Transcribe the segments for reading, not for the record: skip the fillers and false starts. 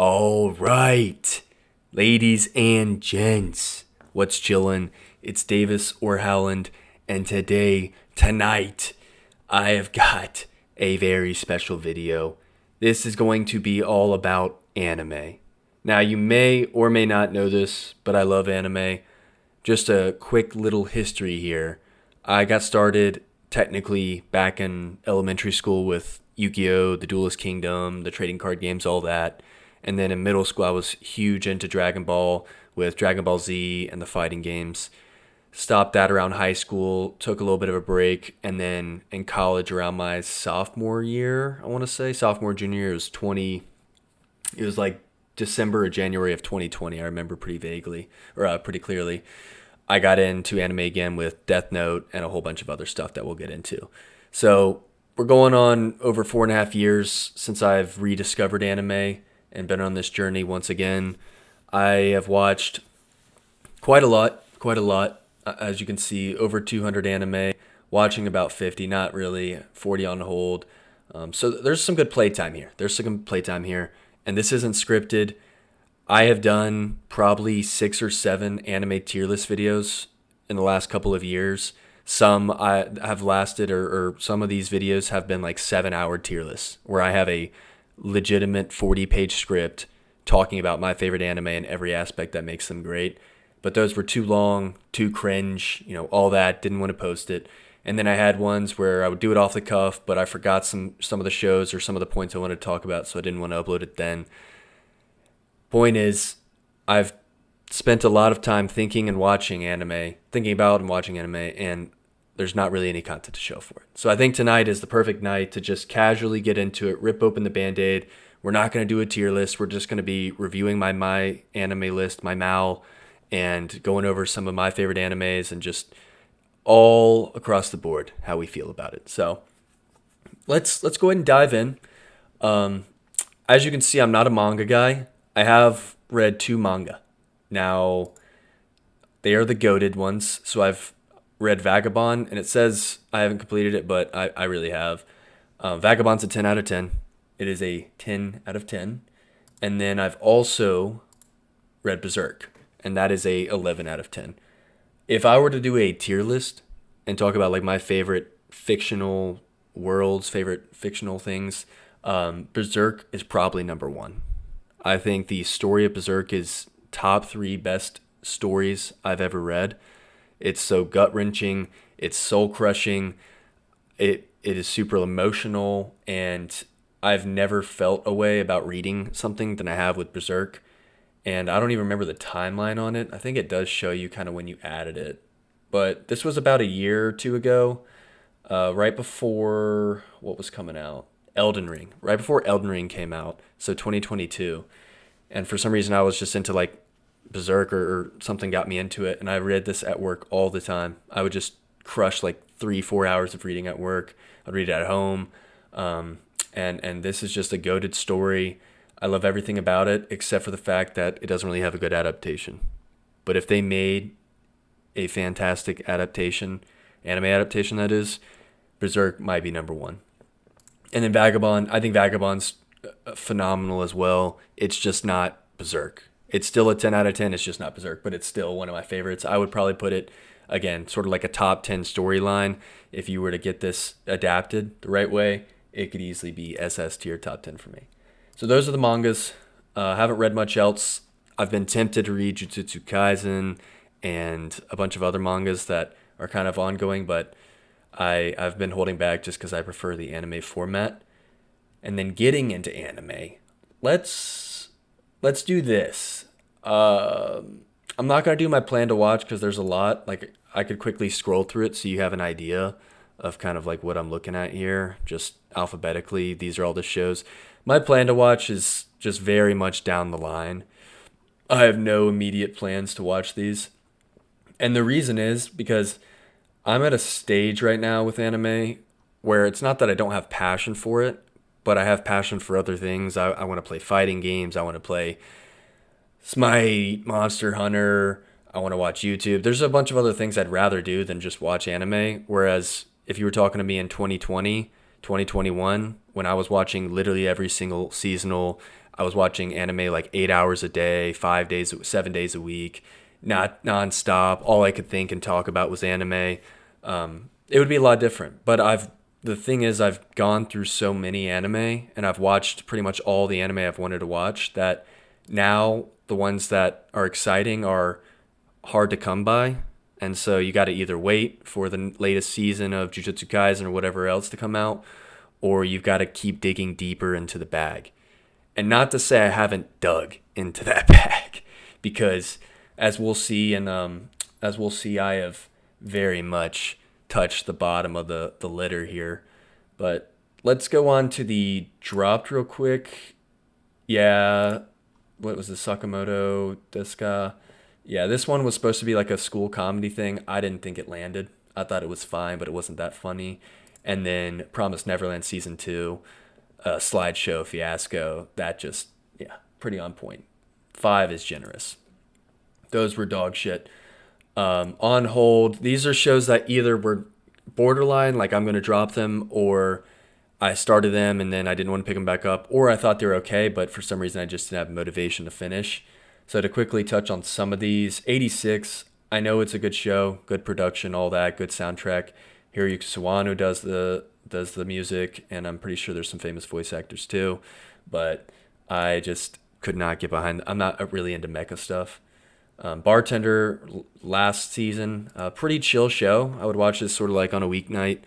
All right, ladies and gents, what's chillin'? It's Davis or Howland, and tonight, I have got a very special video. This is going to be all about anime. Now, you may or may not know this, but I love anime. Just a quick little history here. I got started technically back in elementary school with Yu-Gi-Oh!, the Duelist Kingdom, the trading card games, all that. And then in middle school, I was huge into Dragon Ball with Dragon Ball Z and the fighting games. Stopped that around high school, took a little bit of a break, and then in college around my sophomore year, I want to say, sophomore, junior year, it was like December or January of 2020, I remember pretty vaguely, or pretty clearly. I got into anime again with Death Note and a whole bunch of other stuff that we'll get into. So we're going on over 4.5 years since I've rediscovered anime and been on this journey once again. I have watched quite a lot. As you can see, over 200 anime, watching about 50, not really, 40 on hold. So there's some good playtime here. And this isn't scripted. I have done probably 6 or 7 anime tier list videos in the last couple of years. Some I have lasted, or some of these videos have been like 7-hour tier lists, where I have a legitimate 40-page script talking about my favorite anime and every aspect that makes them great. But those were too long, too cringe, all that. Didn't want to post it. And then I had ones where I would do it off the cuff, but I forgot some of the shows or some of the points I wanted to talk about, so I didn't want to upload it then. Point is, I've spent a lot of time thinking about and watching anime, and there's not really any content to show for it. So I think tonight is the perfect night to just casually get into it, rip open the Band-Aid. We're not going to do a tier list. We're just going to be reviewing my anime list, my MAL, and going over some of my favorite animes and just all across the board how we feel about it. So let's go ahead and dive in. As you can see, I'm not a manga guy. I have read 2 manga. Now, they are the goated ones, so I've read Vagabond, and it says I haven't completed it, but I really have. Vagabond's a 10 out of 10. It is a 10 out of 10. And then I've also read Berserk, and that is a 11 out of 10. If I were to do a tier list and talk about like my favorite fictional worlds, favorite fictional things, Berserk is probably number 1. I think the story of Berserk is top 3 best stories I've ever read. It's so gut-wrenching, it's soul-crushing, it is super emotional, and I've never felt a way about reading something than I have with Berserk. And I don't even remember the timeline on it. I think it does show you kind of when you added it. But this was about a year or 2 ago, right before, what was coming out? Elden Ring. Right before Elden Ring came out, so 2022. And for some reason I was just into like Berserk, or something got me into it, and I read this at work all the time. I would just crush like 3-4 hours of reading at work. I'd read it at home. And this is just a goated story. I love everything about it except for the fact that it doesn't really have a good adaptation. But if they made a fantastic adaptation, anime adaptation that is, Berserk might be number 1. And then Vagabond, I think Vagabond's phenomenal as well. It's just not Berserk. It's still a 10 out of 10. It's just not Berserk, but it's still one of my favorites. I would probably put it, again, sort of like a top 10 storyline. If you were to get this adapted the right way, it could easily be SS tier top 10 for me. So those are the mangas. Haven't read much else. I've been tempted to read Jujutsu Kaisen and a bunch of other mangas that are kind of ongoing, but I've been holding back just because I prefer the anime format. And then getting into anime, let's do this. I'm not going to do my plan to watch because there's a lot. Like, I could quickly scroll through it so you have an idea of kind of like what I'm looking at here, just alphabetically. These are all the shows. My plan to watch is just very much down the line. I have no immediate plans to watch these. And the reason is because I'm at a stage right now with anime where it's not that I don't have passion for it, but I have passion for other things. I want to play fighting games. I want to play Smite, Monster Hunter. I want to watch YouTube. There's a bunch of other things I'd rather do than just watch anime. Whereas if you were talking to me in 2020, 2021, when I was watching literally every single seasonal, I was watching anime like 8 hours a day, 5 days, 7 days a week, not nonstop. All I could think and talk about was anime. It would be a lot different. But the thing is, I've gone through so many anime and I've watched pretty much all the anime I've wanted to watch that now the ones that are exciting are hard to come by. And so you got to either wait for the latest season of Jujutsu Kaisen or whatever else to come out, or you've got to keep digging deeper into the bag. And not to say I haven't dug into that bag, because as we'll see, I have very much touched the bottom of the litter here. But let's go on to the dropped real quick. Yeah, what was the Sakamoto Deska? Yeah, this one was supposed to be like a school comedy thing. I didn't think it landed. I thought it was fine, but it wasn't that funny. And then Promised Neverland season 2, slideshow fiasco. That just, yeah, pretty on point. 5 is generous. Those were dog shit. On hold, these are shows that either were borderline, like I'm going to drop them, or I started them and then I didn't want to pick them back up, or I thought they were okay, but for some reason I just didn't have motivation to finish. So to quickly touch on some of these, 86, I know it's a good show, good production, all that, good soundtrack. Hiroyuki Sawano does the music, and I'm pretty sure there's some famous voice actors too, but I just could not get behind. I'm not really into mecha stuff. Bartender last season, pretty chill show. I would watch this sort of like on a weeknight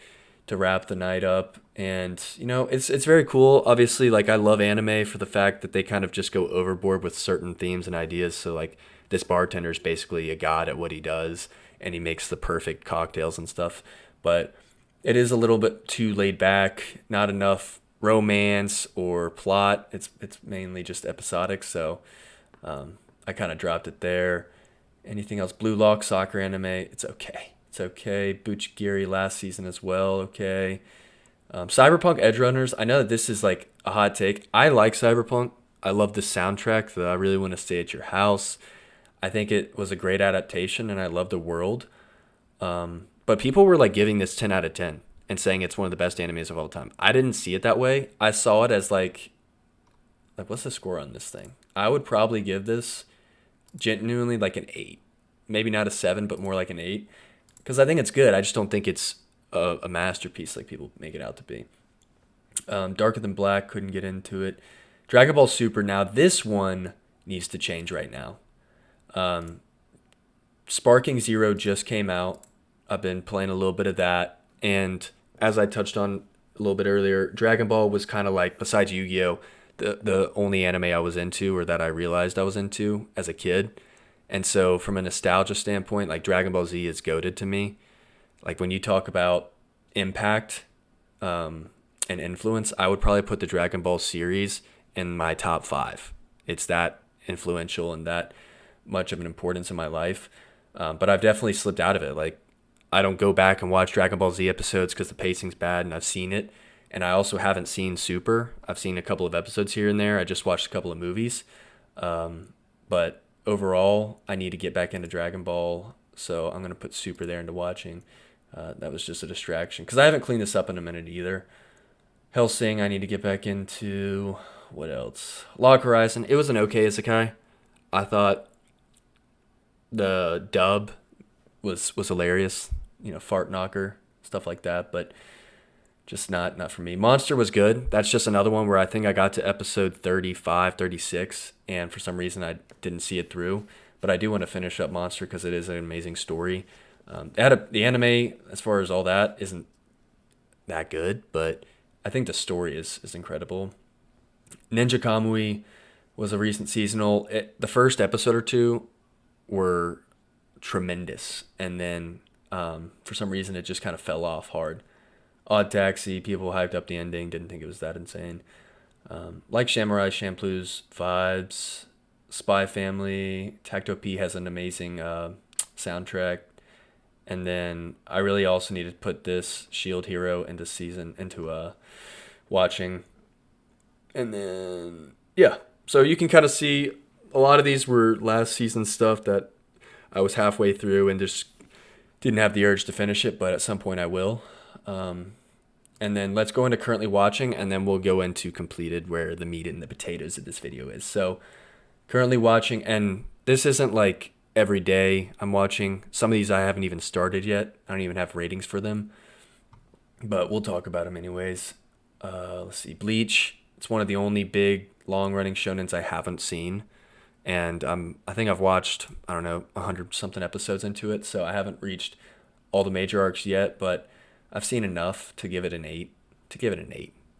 to wrap the night up, and it's very cool. Obviously, like I love anime for the fact that they kind of just go overboard with certain themes and ideas. So like this bartender is basically a god at what he does, and he makes the perfect cocktails and stuff. But it is a little bit too laid back, not enough romance or plot. It's mainly just episodic, so I kind of dropped it there. Anything else? Blue Lock, soccer anime, it's okay. It's okay. Buchigiri last season as well, okay. Cyberpunk Edge Runners, I know that this is like a hot take. I like Cyberpunk. I love the soundtrack, the I Really Want to Stay at Your House. I think it was a great adaptation, and I love the world. But people were like giving this 10 out of 10 and saying it's one of the best animes of all time. I didn't see it that way. I saw it as like what's the score on this thing? I would probably give this genuinely like an 8. Maybe not a 7, but more like an 8. Because I think it's good. I just don't think it's a masterpiece like people make it out to be. Darker Than Black, couldn't get into it. Dragon Ball Super, now this one needs to change right now. Sparking Zero just came out. I've been playing a little bit of that. And as I touched on a little bit earlier, Dragon Ball was kind of like, besides Yu-Gi-Oh!, the only anime I was into, or that I realized I was into as a kid. And so from a nostalgia standpoint, like Dragon Ball Z is goated to me. Like when you talk about impact and influence, I would probably put the Dragon Ball series in my top 5. It's that influential and that much of an importance in my life. But I've definitely slipped out of it. Like I don't go back and watch Dragon Ball Z episodes because the pacing's bad, and I've seen it. And I also haven't seen Super. I've seen a couple of episodes here and there. I just watched a couple of movies. But overall, I need to get back into Dragon Ball. So I'm going to put Super there into watching. That was just a distraction. Because I haven't cleaned this up in a minute either. Hellsing, I need to get back into. What else? Log Horizon. It was an okay isekai. I thought the dub was hilarious. Fart knocker, stuff like that. But just not for me. Monster was good. That's just another one where I think I got to episode 35, 36, and for some reason I didn't see it through. But I do want to finish up Monster because it is an amazing story. The anime, as far as all that, isn't that good, but I think the story is incredible. Ninja Kamui was a recent seasonal. The first episode or two were tremendous, and then for some reason it just kind of fell off hard. Odd Taxi, people hyped up the ending, didn't think it was that insane. Like Samurai Champloo's vibes. Spy Family, Tacto P has an amazing soundtrack. And then I really also need to put this Shield Hero into watching. And then, yeah. So you can kind of see a lot of these were last season stuff that I was halfway through and just didn't have the urge to finish it, but at some point I will. and then let's go into currently watching, and then we'll go into completed, where the meat and the potatoes of this video is. So currently watching, and this isn't like every day I'm watching. Some of these I haven't even started yet. I don't even have ratings for them, but we'll talk about them anyways. Let's see, Bleach. It's one of the only big long-running shonens I haven't seen, and I think I've watched, I don't know, 100 something episodes into it, so I haven't reached all the major arcs yet, but I've seen enough to give it an 8.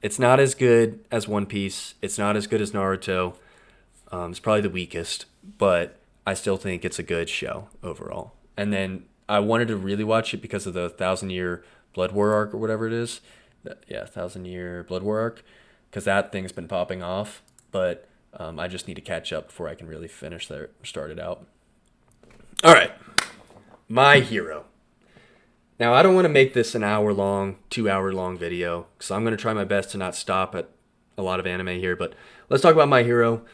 It's not as good as One Piece. It's not as good as Naruto. It's probably the weakest, but I still think it's a good show overall. And then I wanted to really watch it because of the 1,000-year Blood War arc or whatever it is. Yeah, 1,000-year Blood War arc, because that thing's been popping off. But I just need to catch up before I can really finish that, start it out. All right, My Hero. Now, I don't want to make this an hour-long, 2-hour-long video, because I'm going to try my best to not stop at a lot of anime here. But let's talk about My Hero.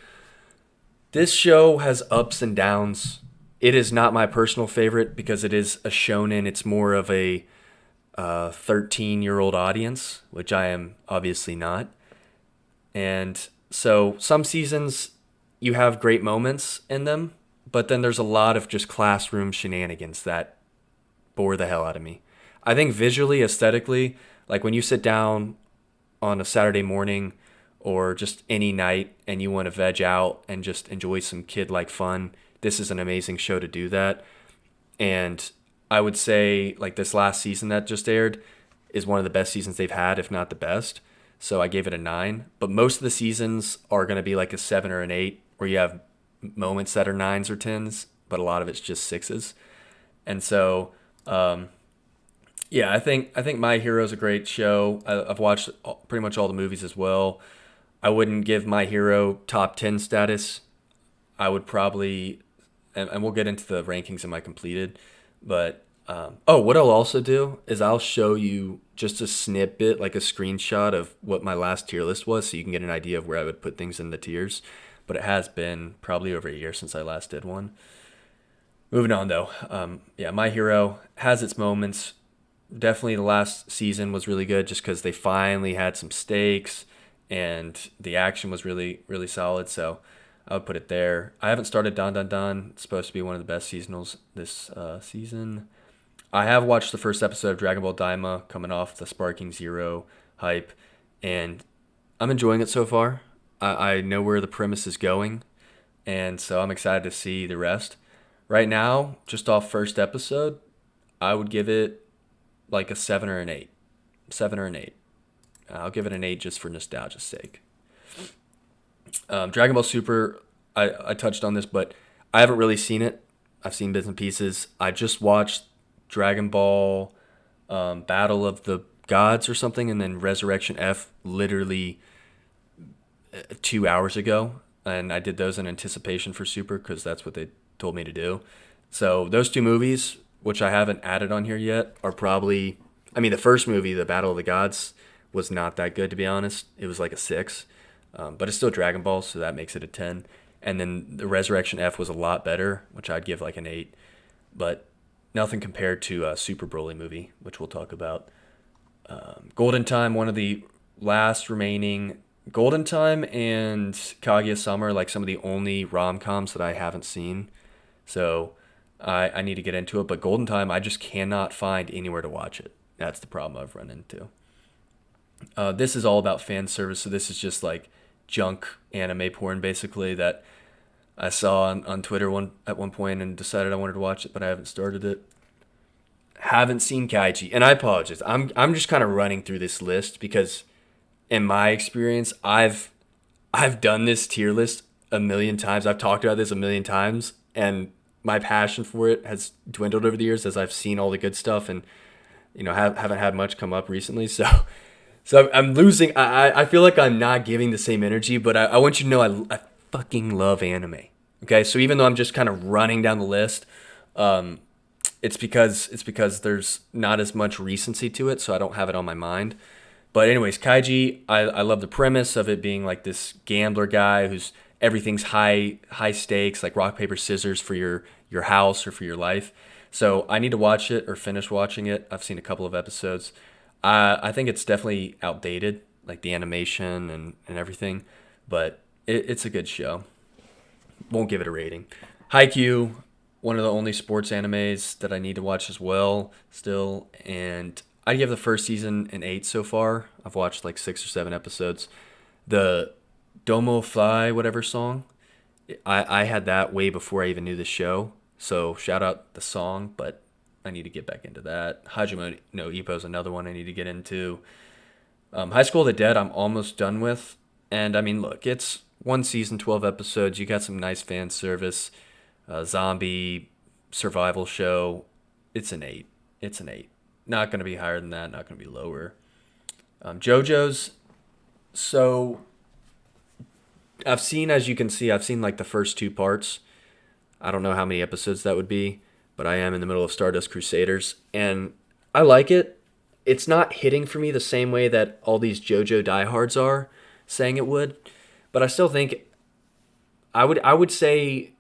This show has ups and downs. It is not my personal favorite because it is a shonen. It's more of a 13-year-old audience, which I am obviously not. And so some seasons you have great moments in them, but then there's a lot of just classroom shenanigans that bore the hell out of me. I think visually, aesthetically, like when you sit down on a Saturday morning or just any night and you want to veg out and just enjoy some kid-like fun, this is an amazing show to do that. And I would say like this last season that just aired is one of the best seasons they've had, if not the best. So I gave it a 9. But most of the seasons are going to be like a 7 or an 8, where you have moments that are 9s or 10s, but a lot of it's just 6s. And so, yeah, I think My Hero is a great show. I've watched pretty much all the movies as well. I wouldn't give My Hero top 10 status. I would probably, and we'll get into the rankings in my completed, but what I'll also do is I'll show you just a snippet, like a screenshot of what my last tier list was, so you can get an idea of where I would put things in the tiers. But it has been probably over a year since I last did one. Moving on, though. Yeah, My Hero has its moments. Definitely the last season was really good just because they finally had some stakes and the action was really, really solid. So I would put it there. I haven't started Dan Dan Dan. It's supposed to be one of the best seasonals this season. I have watched the first episode of Dragon Ball Daima, coming off the Sparking Zero hype, and I'm enjoying it so far. I know where the premise is going, and so I'm excited to see the rest. Right now, just off first episode, I would give it like a 7 or an 8. 7 or an 8. I'll give it an 8 just for nostalgia's sake. Dragon Ball Super, I touched on this, but I haven't really seen it. I've seen bits and pieces. I just watched Dragon Ball Battle of the Gods or something, and then Resurrection F literally 2 hours ago. And I did those in anticipation for Super because that's what they told me to do. So those two movies, which I haven't added on here yet, are probably, I mean, the first movie, the Battle of the Gods, was not that good, to be honest. It was like a 6. But it's still Dragon Ball, so that makes it a 10. And then the Resurrection F was a lot better, which I'd give like an 8. But nothing compared to a Super Broly movie, which we'll talk about. Golden Time, one of the last remaining. Golden Time and Kaguya-sama are like some of the only rom-coms that I haven't seen. So I need to get into it. But Golden Time, I just cannot find anywhere to watch it. That's the problem I've run into. This is all about fan service, so this is just like junk anime porn, basically, that I saw on Twitter at one point and decided I wanted to watch it, but I haven't started it. Haven't seen Kaiji, and I apologize. I'm just kind of running through this list because, in my experience, I've done this tier list a million times. I've talked about this a million times, and my passion for it has dwindled over the years as I've seen all the good stuff, and haven't had much come up recently. So I'm losing. I feel like I'm not giving the same energy, but I want you to know I fucking love anime. Okay, so even though I'm just kind of running down the list, it's because there's not as much recency to it, so I don't have it on my mind. But anyways, Kaiji, I love the premise of it being like this gambler guy who's everything's high stakes, like rock paper scissors for your house or for your life. So I need to watch it or finish watching it. I've seen a couple of episodes. I think it's definitely outdated, like the animation and everything, but it's a good show. Won't give it a rating. Haikyuu, one of the only sports animes that I need to watch as well still, and I give the first season an 8 so far. I've watched like 6 or 7 episodes. The Domo Fly whatever song, I had that way before I even knew the show. So shout out the song, but I need to get back into that. Hajime no Ippo is another one I need to get into. High School of the Dead, I'm almost done with. And I mean, look, it's one season, 12 episodes. You got some nice fan service, zombie survival show. It's an 8. It's an 8. Not going to be higher than that, not going to be lower. JoJo's, so I've seen, as you can see, I've seen like the first 2 parts. I don't know how many episodes that would be, but I am in the middle of Stardust Crusaders, and I like it. It's not hitting for me the same way that all these JoJo diehards are saying it would, but I still think I would say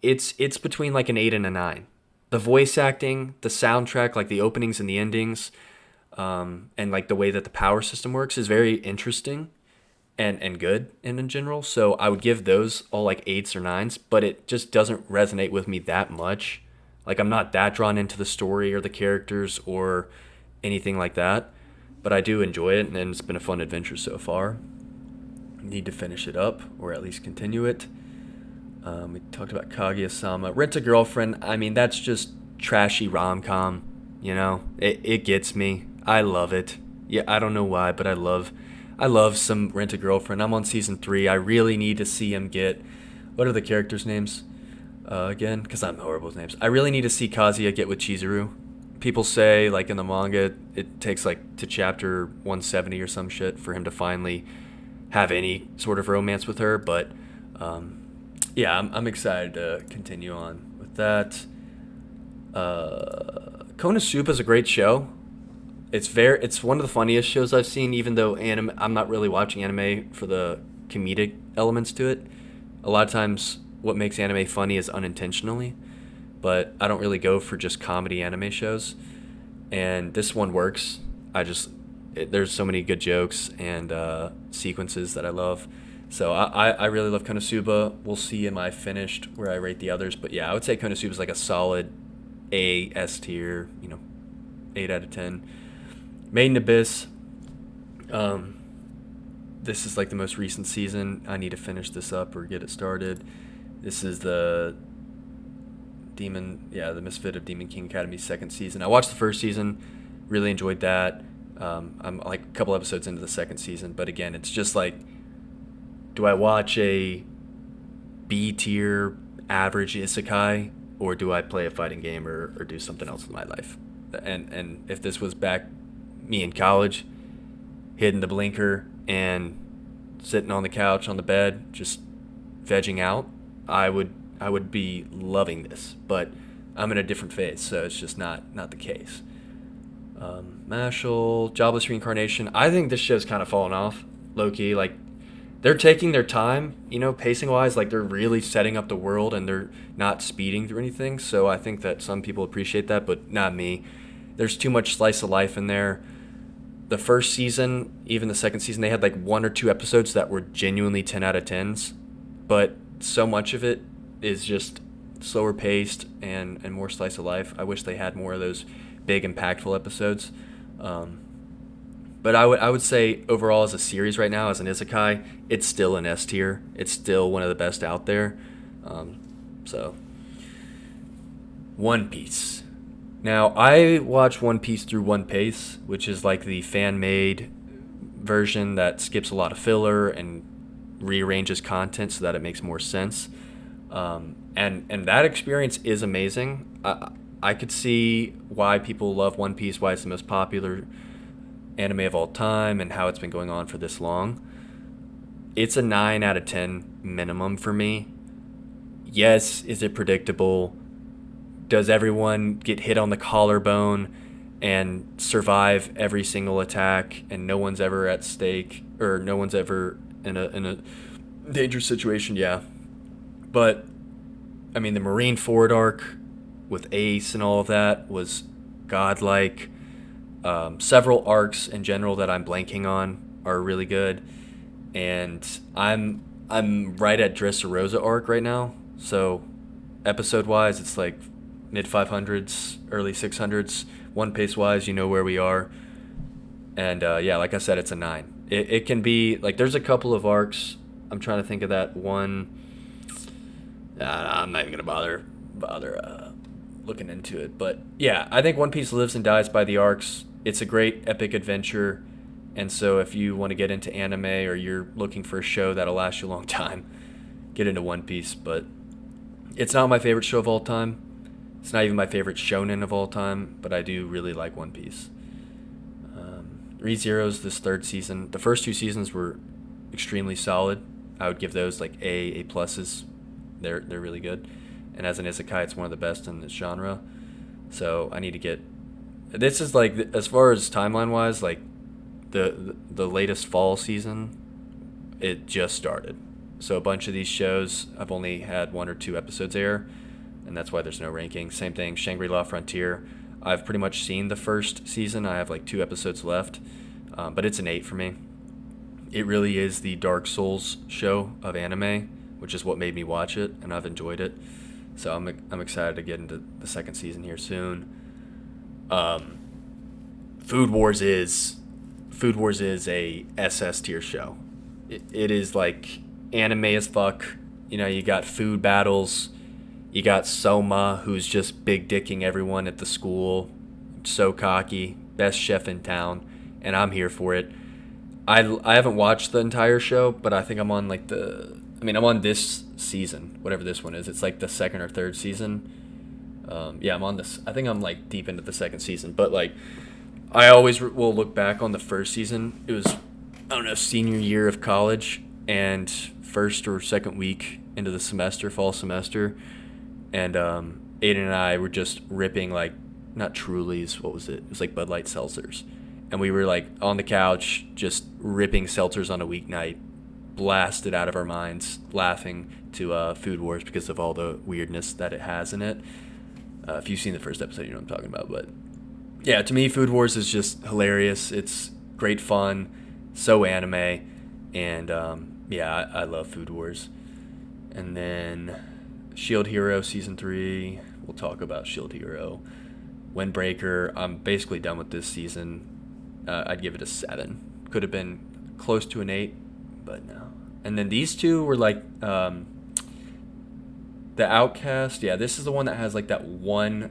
it's between like an 8 and a 9. The voice acting, the soundtrack, like the openings and the endings, and like the way that the power system works is very interesting and good in general. So I would give those all like 8s or 9s, but it just doesn't resonate with me that much. Like I'm not that drawn into the story or the characters or anything like that, but I do enjoy it, and it's been a fun adventure so far. Need to finish it up or at least continue it. We talked about Kaguya-sama. Rent a Girlfriend, I mean, that's just trashy rom-com, you know? It gets me. I love it. Yeah, I don't know why, but I love some Rent a Girlfriend. I'm on season 3. I really need to see him get, what are the characters' names? Again, because I'm horrible with names. I really need to see Kazuya get with Chizuru. People say, like in the manga, it takes like to chapter 170 or some shit for him to finally have any sort of romance with her. But yeah, I'm excited to continue on with that. Konosuba is a great show. It's one of the funniest shows I've seen. Even though I'm not really watching anime for the comedic elements to it. A lot of times, what makes anime funny is unintentionally, but I don't really go for just comedy anime shows. And this one works. There's so many good jokes and sequences that I love. So I really love Konosuba. We'll see am I finished where I rate the others, but yeah, I would say Konosuba is like a solid A S tier, 8 out of 10. Made in Abyss. This is like the most recent season. I need to finish this up or get it started. This is the Misfit of Demon King Academy's second season. I watched the first season, really enjoyed that. I'm like a couple episodes into the second season, but again, it's just like, do I watch a B tier average isekai, or do I play a fighting game or do something else with my life? And if this was back me in college, hitting the blinker and sitting on the couch on the bed, just vegging out, I would be loving this, but I'm in a different phase, so it's just not the case. Mashal, Jobless Reincarnation. I think this show's kind of fallen off, low key. Like they're taking their time, pacing wise. Like they're really setting up the world and they're not speeding through anything. So I think that some people appreciate that, but not me. There's too much slice of life in there. The first season, even the second season, they had like 1 or 2 episodes that were genuinely 10 out of 10s, but so much of it is just slower paced and more slice of life. I wish they had more of those big impactful episodes. But I would say overall as a series right now, as an isekai, it's still an S tier. It's still one of the best out there. So One Piece. Now I watch One Piece through One Piece, which is like the fan-made version that skips a lot of filler and rearranges content so that it makes more sense. And that experience is amazing. I could see why people love One Piece, why it's the most popular anime of all time, and how it's been going on for this long. It's a 9 out of 10 minimum for me. Yes, is it predictable? Does everyone get hit on the collarbone and survive every single attack, and no one's ever at stake, or no one's ever in a dangerous situation? Yeah. But I mean, the Marine Forward arc with Ace and all of that was godlike. Several arcs in general that I'm blanking on are really good, and I'm right at Dressrosa arc right now. So episode wise, it's like mid 500s, early 600s. One Piece wise, you know where we are, and yeah, like I said, it's a 9. It can be like there's a couple of arcs. I'm trying to think of that one. I'm not even gonna bother looking into it. But yeah, I think One Piece lives and dies by the arcs. It's a great epic adventure, and so if you want to get into anime or you're looking for a show that'll last you a long time, get into One Piece. But it's not my favorite show of all time. It's not even my favorite shonen of all time, but I do really like One Piece. ReZero's this third season. The first 2 seasons were extremely solid. I would give those like A pluses. They're really good. And as an isekai, it's one of the best in this genre. So I need to get. This is like as far as timeline wise, like the latest fall season, it just started. So a bunch of these shows, I've only had 1 or 2 episodes air, and that's why there's no ranking. Same thing, Shangri-La Frontier. I've pretty much seen the first season. I have like 2 episodes left, but it's an 8 for me. It really is the Dark Souls show of anime, which is what made me watch it, and I've enjoyed it. So I'm excited to get into the second season here soon. Food Wars is a SS tier show. It is like anime as fuck. You know, you got food battles. You got Soma, who's just big dicking everyone at the school. So cocky, best chef in town, and I'm here for it. I haven't watched the entire show, but I think I'm on like I'm on this season, whatever this one is. It's like the second or third season. Yeah, I'm on this. I think I'm like deep into the second season, but like I always will look back on the first season. It was, I don't know, senior year of college and first or second week into the semester, fall semester, and Aiden and I were just ripping like not Trulies, what was it? It was like Bud Light seltzers, and we were like on the couch just ripping seltzers on a weeknight, blasted out of our minds, laughing to Food Wars because of all the weirdness that it has in it. If you've seen the first episode, you know what I'm talking about. But yeah, to me, Food Wars is just hilarious. It's great fun, so anime, and yeah, I love Food Wars. And then Shield Hero Season 3, we'll talk about Shield Hero. Windbreaker, I'm basically done with this season. I'd give it a 7. Could have been close to an 8, but no. And then these two were like the Outcast. Yeah, this is the one that has like that one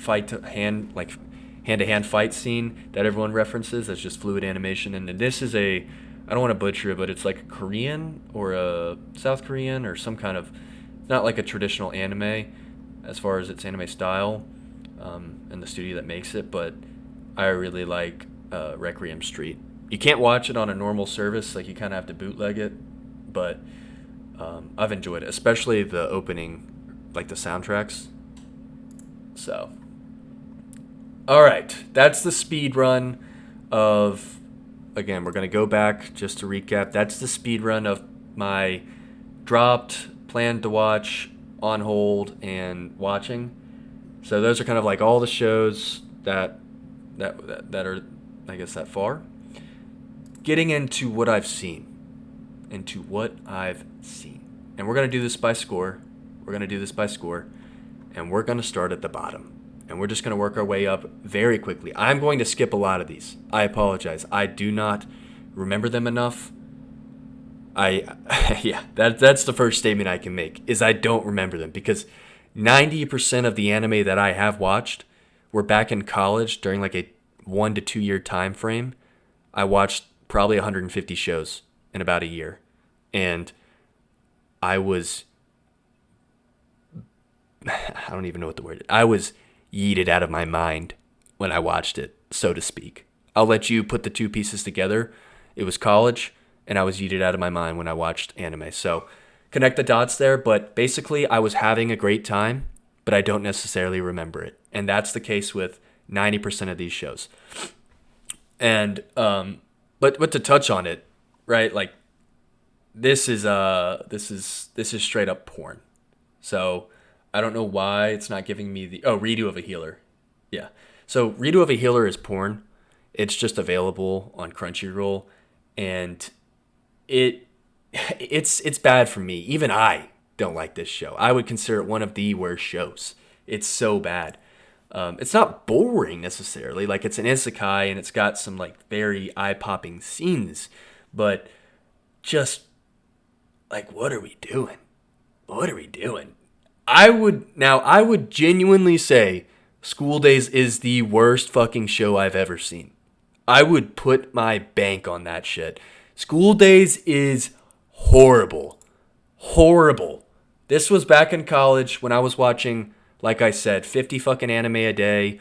hand-to-hand fight scene that everyone references. That's just fluid animation. And then this is I don't want to butcher it, but it's like a Korean or a South Korean or some kind of, not like a traditional anime as far as its anime style, and the studio that makes it, but I really like Requiem Street. You can't watch it on a normal service, like you kind of have to bootleg it, but I've enjoyed it, especially the opening, like the soundtracks. So, all right, that's the speed run of, again, we're going to go back just to recap. That's the speed run of my dropped, planned to watch, on hold, and watching. So those are kind of like all the shows that are, I guess, that far. Getting into what I've seen. And we're going to do this by score. And we're going to start at the bottom. And we're just going to work our way up very quickly. I'm going to skip a lot of these. I apologize. I do not remember them enough. Yeah, that's the first statement I can make, is I don't remember them, because 90% of the anime that I have watched were back in college during like a 1 to 2 year time frame. I watched probably 150 shows in about a year, and I don't even know what the word is. I was yeeted out of my mind when I watched it, so to speak. I'll let you put the two pieces together. It was college, and I was yeeted out of my mind when I watched anime. So connect the dots there, but basically I was having a great time, but I don't necessarily remember it. And that's the case with 90% of these shows. And but to touch on it, right? Like this is straight up porn. So I don't know why it's not giving me the redo of a healer. Yeah. So Redo of a Healer is porn. It's just available on Crunchyroll, and it's bad for me. Even I don't like this show. I would consider it one of the worst shows. It's so bad. It's not boring necessarily. Like, it's an isekai and it's got some like very eye-popping scenes, but just like, what are we doing? What are we doing? I would genuinely say School Days is the worst fucking show I've ever seen. I would put my bank on that shit. School Days is horrible. Horrible. This was back in college when I was watching, like I said, 50 fucking anime a day.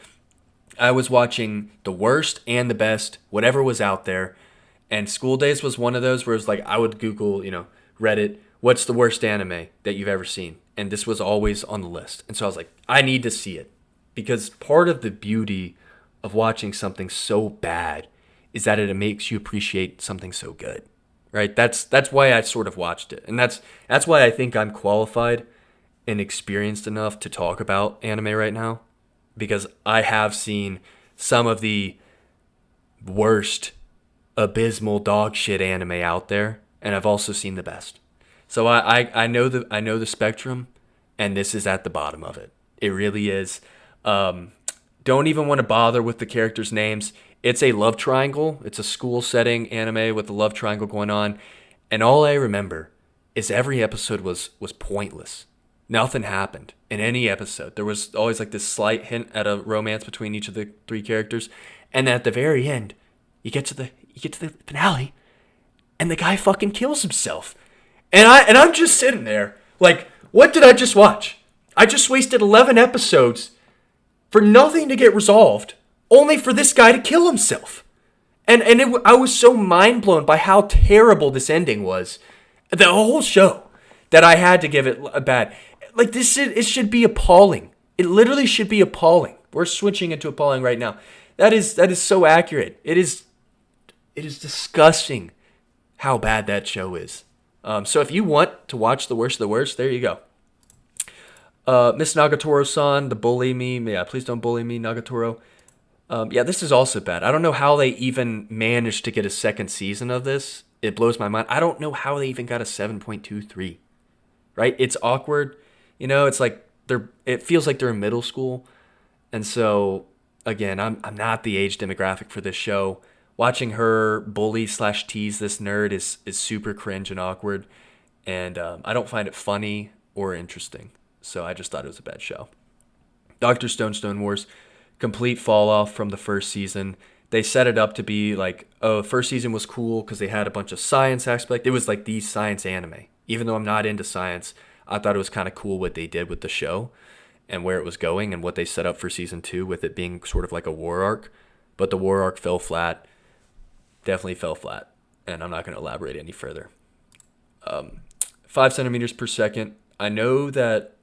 I was watching the worst and the best, whatever was out there. And School Days was one of those where it's like I would Google, Reddit, what's the worst anime that you've ever seen? And this was always on the list. And so I was like, I need to see it. Because part of the beauty of watching something so bad is that it makes you appreciate something so good. Right? That's why I sort of watched it. And that's why I think I'm qualified and experienced enough to talk about anime right now. Because I have seen some of the worst, abysmal dog shit anime out there, and I've also seen the best. So I know the spectrum, and this is at the bottom of it. It really is. Don't even want to bother with the characters' names. It's a love triangle. It's a school setting anime with a love triangle going on, and all I remember is every episode was pointless. Nothing happened in any episode. There was always like this slight hint at a romance between each of the three characters, and then at the very end, you get to the finale, and the guy fucking kills himself. And I'm just sitting there like, what did I just watch? I just wasted 11 episodes for nothing to get resolved, only for this guy to kill himself. And I was so mind blown by how terrible this ending was, the whole show, that I had to give it a bad. Like, it should be appalling. It literally should be appalling. We're switching into appalling right now. That is so accurate. It is disgusting how bad that show is. So if you want to watch the worst of the worst, there you go. Miss Nagatoro-san, the bully me. Yeah, please don't bully me, Nagatoro. Yeah, this is also bad. I don't know how they even managed to get a second season of this. It blows my mind. I don't know how they even got a 7.23. Right? It's awkward. It's like it feels like they're in middle school. And so, again, I'm not the age demographic for this show. Watching her bully/tease this nerd is super cringe and awkward. And I don't find it funny or interesting. So I just thought it was a bad show. Dr. Stone Wars, complete fall off from the first season. They set it up to be like, oh, first season was cool because they had a bunch of science aspect. It was like the science anime. Even though I'm not into science, I thought it was kind of cool what they did with the show and where it was going and what they set up for season 2 with it being sort of like a war arc. But the war arc fell flat. Definitely fell flat. And I'm not going to elaborate any further. 5 centimeters per second. I know that,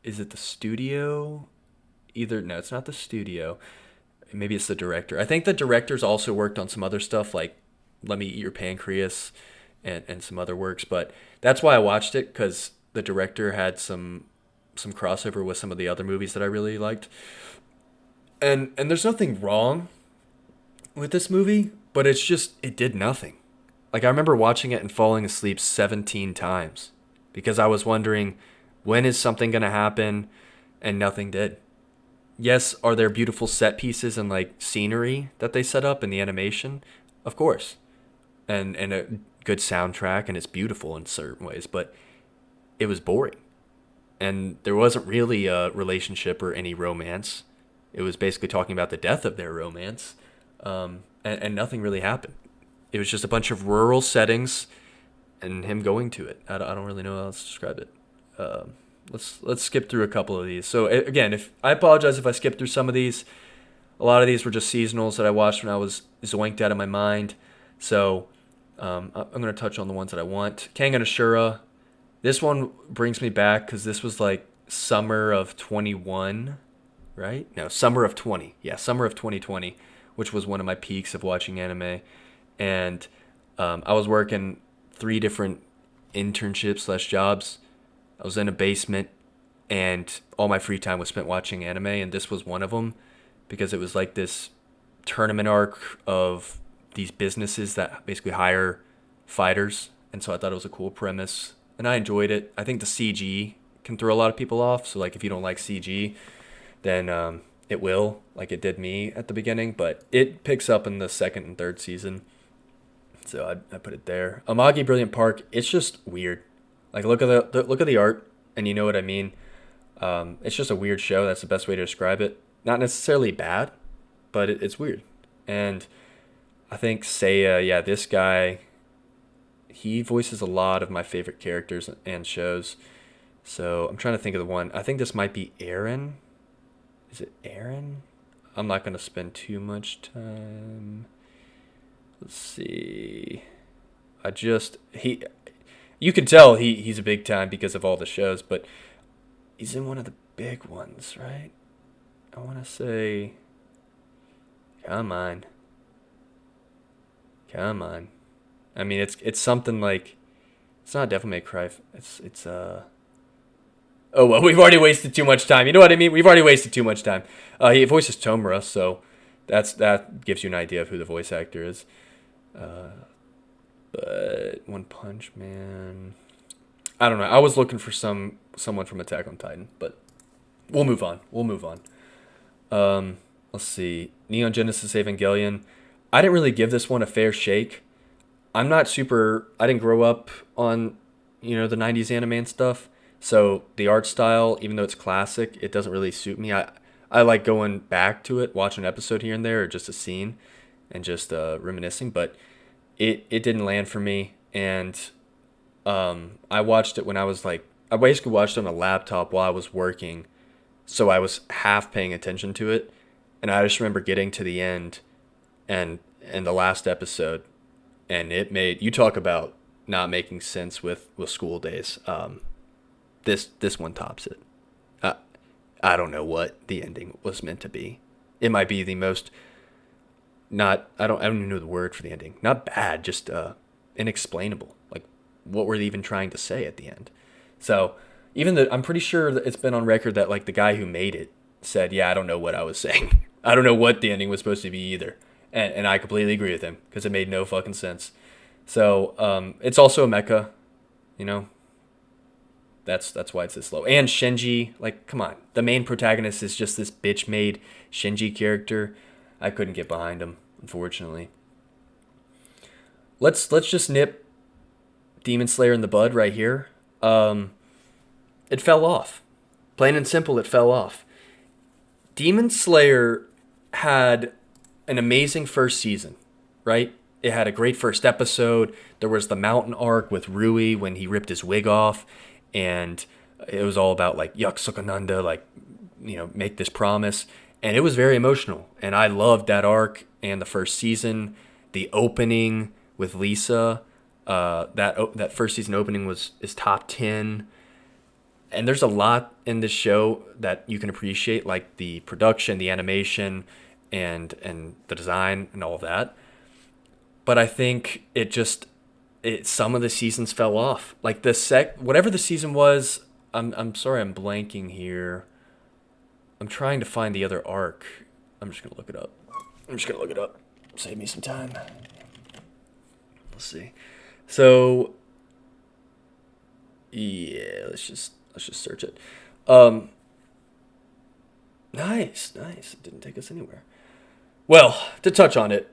is it the studio? No, it's not the studio. Maybe it's the director. I think the director's also worked on some other stuff like Let Me Eat Your Pancreas and some other works. But that's why I watched it, because the director had some crossover with some of the other movies that I really liked. And there's nothing wrong with this movie, but it's just, it did nothing. Like, I remember watching it and falling asleep 17 times because I was wondering, when is something going to happen? And nothing did. Yes, are there beautiful set pieces and like scenery that they set up in the animation? Of course. And a good soundtrack, and it's beautiful in certain ways, but it was boring. And there wasn't really a relationship or any romance. It was basically talking about the death of their romance. And nothing really happened. It was just a bunch of rural settings and him going to it. I don't really know how else to describe it. Let's skip through a couple of these. So again, I apologize if I skip through some of these. A lot of these were just seasonals that I watched when I was zoinked out of my mind. So I'm going to touch on the ones that I want. Kangen Ashura. This one brings me back because this was like summer of 21, right? No, summer of 20. Yeah, summer of 2020, which was one of my peaks of watching anime. And I was working 3 different internships/jobs. I was in a basement, and all my free time was spent watching anime, and this was one of them. because it was like this tournament arc of these businesses that basically hire fighters, and so I thought it was a cool premise, and I enjoyed it. I think the CG can throw a lot of people off, so like if you don't like CG, then it will, like it did me at the beginning, but it picks up in the second and third season, so I put it there. Amagi Brilliant Park, it's just weird. Like look at look at the art, and you know what I mean. It's just a weird show. That's the best way to describe it. Not necessarily bad, but it's weird. And I think Seiya, yeah, this guy, he voices a lot of my favorite characters and shows. So I'm trying to think of the one. I think this might be Aaron. Is it Aaron? I'm not going to spend too much time. Let's see. You can tell he's a big time because of all the shows, but he's in one of the big ones, right? I want to say, come on. I mean, it's something like, it's not Devil May Cry. It's Oh well, we've already wasted too much time. You know what I mean? We've already wasted too much time. He voices Tomura, so that gives you an idea of who the voice actor is. But One Punch Man, I don't know. I was looking for someone from Attack on Titan, but we'll move on. Let's see. Neon Genesis Evangelion. I didn't really give this one a fair shake. I didn't grow up on, the 90s anime and stuff. So the art style, even though it's classic, it doesn't really suit me. I like going back to it, watching an episode here and there, or just a scene, and just reminiscing. But it didn't land for me. And I watched it when I basically watched it on a laptop while I was working. So I was half paying attention to it. And I just remember getting to the end and the last episode. And you talk about not making sense with school days. This one tops it. I don't know what the ending was meant to be. It might be the most I don't even know the word for the ending. Not bad, just inexplainable. Like, what were they even trying to say at the end? So I'm pretty sure that it's been on record that like the guy who made it said, yeah, I don't know what I was saying. I don't know what the ending was supposed to be either. And I completely agree with him because it made no fucking sense. So it's also a mecha, That's why it's this low. And Shinji, like, come on. The main protagonist is just this bitch-made Shinji character. I couldn't get behind him, unfortunately. Let's just nip Demon Slayer in the bud right here. It fell off. Plain and simple, it fell off. Demon Slayer had an amazing first season, right? It had a great first episode. There was the mountain arc with Rui when he ripped his wig off. And it was all about like Yaksukananda, like, make this promise. And it was very emotional. And I loved that arc and the first season. The opening with Lisa, that first season opening is top 10. And there's a lot in this show that you can appreciate, like the production, the animation, and the design and all of that. But I think some of the seasons fell off. Like whatever the season was, I'm sorry, I'm blanking here. I'm trying to find the other arc. I'm just gonna look it up. Save me some time. Let's see. So yeah, let's just search it. Nice. It didn't take us anywhere. Well, to touch on it,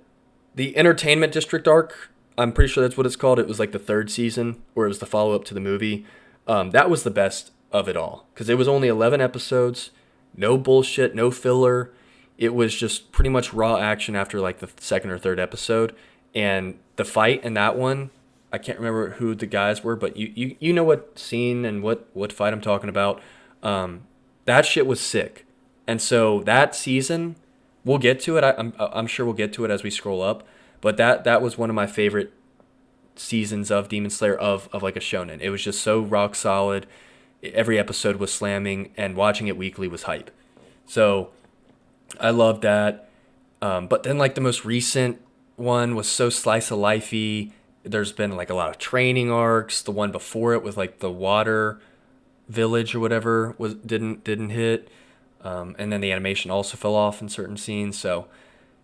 the Entertainment District arc, I'm pretty sure that's what it's called. It was like the third season, or it was the follow-up to the movie. That was the best of it all, because it was only 11 episodes, no bullshit, no filler. It was just pretty much raw action after like the second or third episode. And the fight in that one, I can't remember who the guys were, but you know what scene and what fight I'm talking about. That shit was sick. And so that season, we'll get to it. I'm sure we'll get to it as we scroll up. But that was one of my favorite seasons of Demon Slayer of like a shonen. It was just so rock solid. Every episode was slamming, and watching it weekly was hype. So I loved that. But then like the most recent one was so slice of lifey. There's been like a lot of training arcs. The one before it was like the water village or whatever didn't hit. And then the animation also fell off in certain scenes. So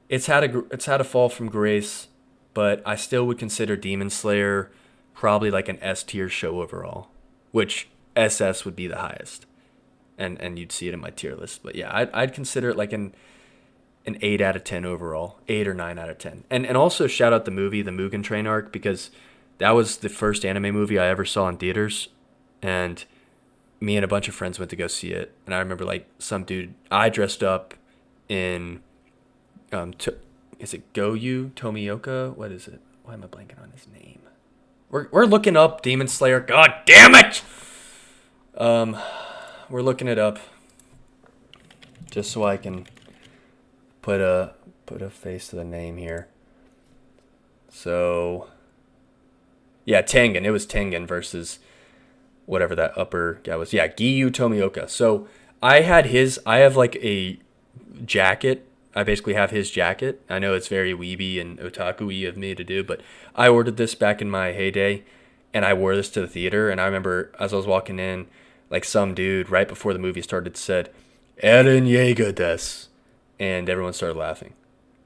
it's had a fall from grace, but I still would consider Demon Slayer probably like an S tier show overall, which SS would be the highest, and you'd see it in my tier list. But yeah, I'd consider it like an 8 out of 10 overall, 8 or 9 out of 10. And also shout out the movie, the Mugen Train arc, because that was the first anime movie I ever saw in theaters, and me and a bunch of friends went to go see it. And I remember like some dude, I dressed up in is it Goyu Tomioka? What is it? Why am I blanking on his name? We're looking up Demon Slayer. God damn it! We're looking it up just so I can put a face to the name here. So yeah, Tengen. It was Tengen versus whatever that upper guy was. Yeah, Giyu Tomioka. So I have like a jacket. I basically have his jacket. I know it's very weeby and otaku-y of me to do, but I ordered this back in my heyday, and I wore this to the theater. And I remember as I was walking in, like some dude right before the movie started said, "Eren Yeager des," and everyone started laughing.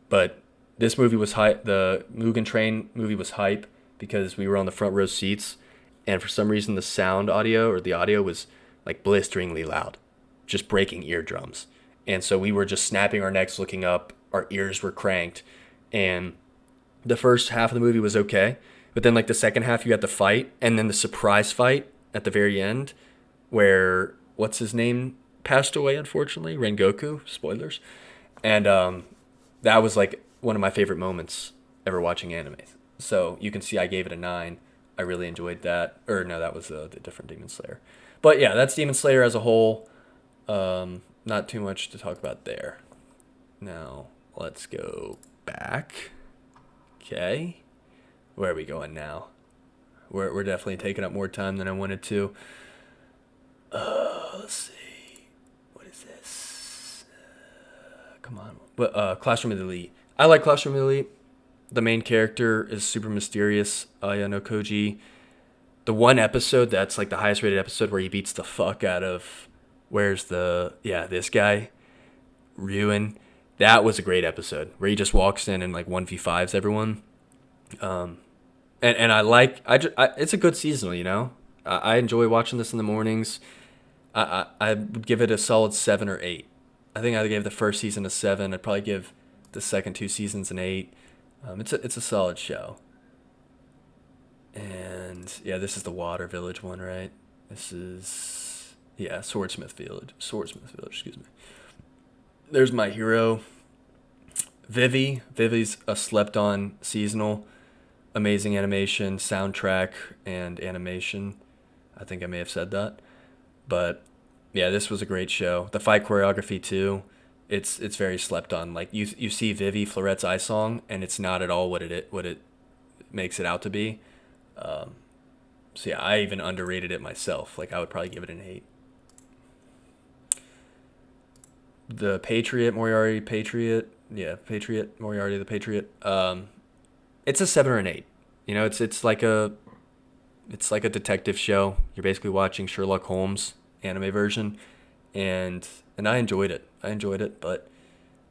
But this movie was hype. The Mugen Train movie was hype because we were on the front row seats, and for some reason the audio was like blisteringly loud, just breaking eardrums. And so we were just snapping our necks, looking up. Our ears were cranked, and the first half of the movie was okay, but then like the second half, you had the fight, and then the surprise fight at the very end, where what's his name passed away, unfortunately, Rengoku. Spoilers, and that was like one of my favorite moments ever watching anime. So you can see I gave it a 9. I really enjoyed that. Or no, that was the different Demon Slayer. But yeah, that's Demon Slayer as a whole. Not too much to talk about there. Now, let's go back. Okay. Where are we going now? We're definitely taking up more time than I wanted to. Let's see. What is this? Come on. But Classroom of the Elite. I like Classroom of the Elite. The main character is super mysterious, Aya no Koji. The one episode that's like the highest rated episode where he beats the fuck out of this guy, Ryuen. That was a great episode where he just walks in and like 1v5s everyone. And it's a good seasonal, you know. I enjoy watching this in the mornings. I would give it a solid 7 or 8. I think I gave the first season a 7. I'd probably give the second 2 seasons an 8. It's a solid show. And yeah, this is the Water Village one, right? This is Swordsmith Village, excuse me. There's my hero, Vivi. Vivi's a slept-on seasonal. Amazing animation, soundtrack, and animation. I think I may have said that. But yeah, this was a great show. The fight choreography too. It's very slept on. Like you see Vivi Florette's Eye Song, and it's not at all what it makes it out to be. So yeah, I even underrated it myself. Like I would probably give it an 8. The Patriot, Moriarty the Patriot. It's a 7 or an 8. You know, it's like a detective show. You're basically watching Sherlock Holmes anime version, and I enjoyed it, but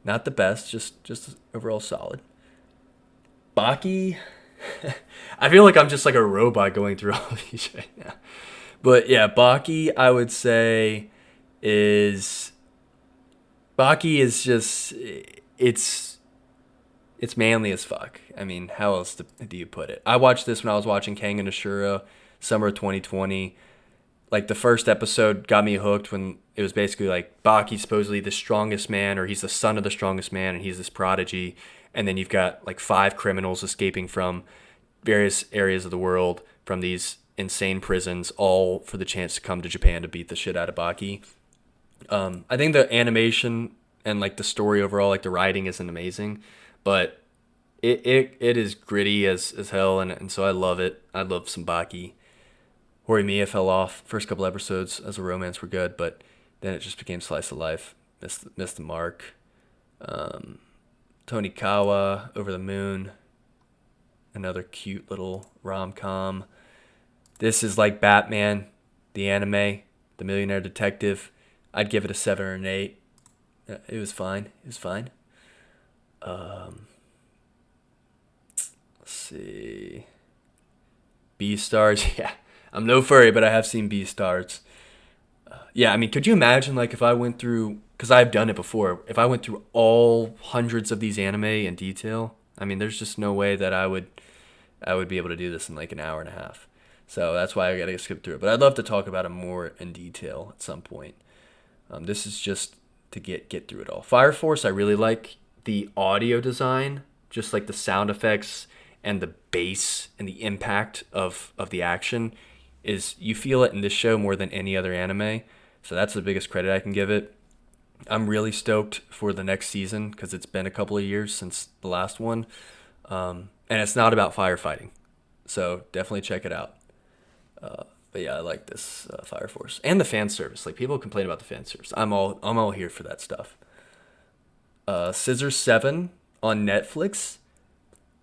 not the best. Just overall solid. Baki, I feel like I'm just like a robot going through all these right now. But yeah, Baki, I would say Baki is just it's manly as fuck. I mean, how else do you put it? I watched this when I was watching Kengan Ashura, summer of 2020. Like the first episode got me hooked when it was basically like Baki's supposedly the strongest man, or he's the son of the strongest man, and he's this prodigy. And then you've got like 5 criminals escaping from various areas of the world from these insane prisons, all for the chance to come to Japan to beat the shit out of Baki. I think the animation and like the story overall, like the writing isn't amazing, but it is gritty as hell, and so I love it. I love some Baki. Horimiya fell off. First couple episodes as a romance were good, but then it just became slice of life. Missed the mark. Tonikawa, Over the Moon, another cute little rom-com. This is like Batman, the anime, the Millionaire Detective. I'd give it a 7 or an 8. It was fine. It was fine. Let's see. Beastars. Yeah, I'm no furry, but I have seen Beastars. Yeah, I mean, could you imagine like if I went through? Because I've done it before. If I went through all hundreds of these anime in detail, I mean, there's just no way that I would be able to do this in like an hour and a half. So that's why I gotta skip through it. But I'd love to talk about it more in detail at some point. This is just to get through it all. Fire Force, I really like the audio design, just like the sound effects and the bass and the impact of the action is you feel it in this show more than any other anime. So that's the biggest credit I can give it. I'm really stoked for the next season because it's been a couple of years since the last one, and it's not about firefighting. So definitely check it out. But yeah, I like this Fire Force and the fan service. Like people complain about the fan service. I'm all here for that stuff. Scissor 7 on Netflix,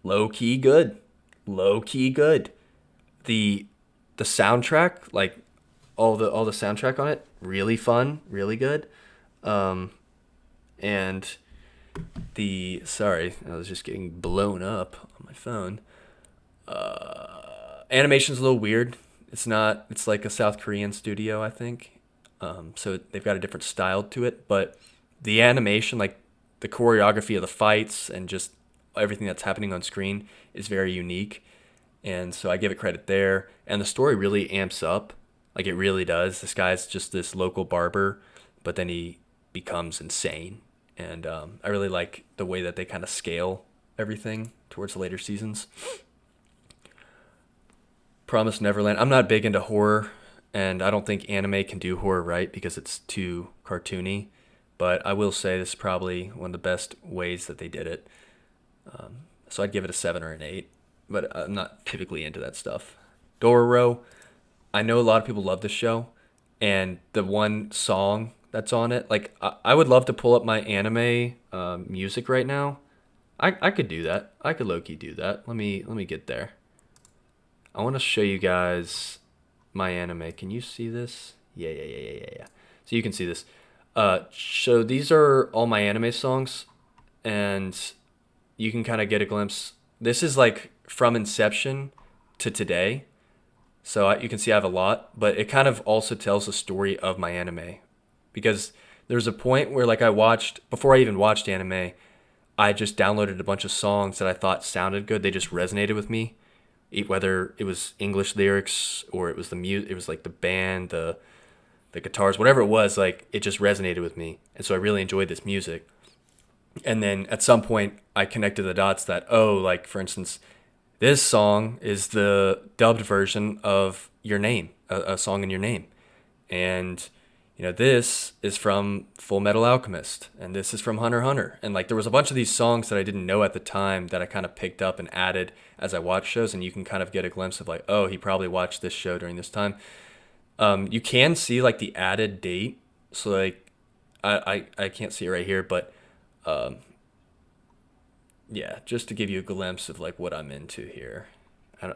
low key good, low key good. The the soundtrack, like all the soundtrack on it, really fun, really good. Um, and the sorry, I was just getting blown up on my phone. Animation's a little weird. It's not. It's like a South Korean studio, I think. So they've got a different style to it, but the animation, like the choreography of the fights and just everything that's happening on screen, is very unique. And so I give it credit there. And the story really amps up, like it really does. This guy's just this local barber, but then he becomes insane. And I really like the way that they kind of scale everything towards the later seasons. Promise Neverland. I'm not big into horror, and I don't think anime can do horror right because it's too cartoony. But I will say this is probably one of the best ways that they did it. So I'd give it a 7 or an 8, but I'm not typically into that stuff. Dororo. I know a lot of people love this show, and the one song that's on it, like I would love to pull up my anime music right now. I could do that. I could low-key do that. Let me get there. I want to show you guys my anime. Can you see this? Yeah. So you can see this. So these are all my anime songs, and you can kind of get a glimpse. This is like from inception to today. So you can see I have a lot, but it kind of also tells the story of my anime. Because there's a point where like before I even watched anime, I just downloaded a bunch of songs that I thought sounded good. They just resonated with me, whether it was English lyrics or it was the music, it was like the band, the guitars, whatever it was, like it just resonated with me. And so I really enjoyed this music. And then at some point I connected the dots that, oh, like for instance, this song is the dubbed version of Your Name, a song in Your Name. And this is from Full Metal Alchemist, and this is from Hunter x Hunter. And like there was a bunch of these songs that I didn't know at the time that I kind of picked up and added as I watched shows, and you can kind of get a glimpse of like, oh, he probably watched this show during this time. You can see like the added date, so like I can't see it right here, but yeah, just to give you a glimpse of like what I'm into here.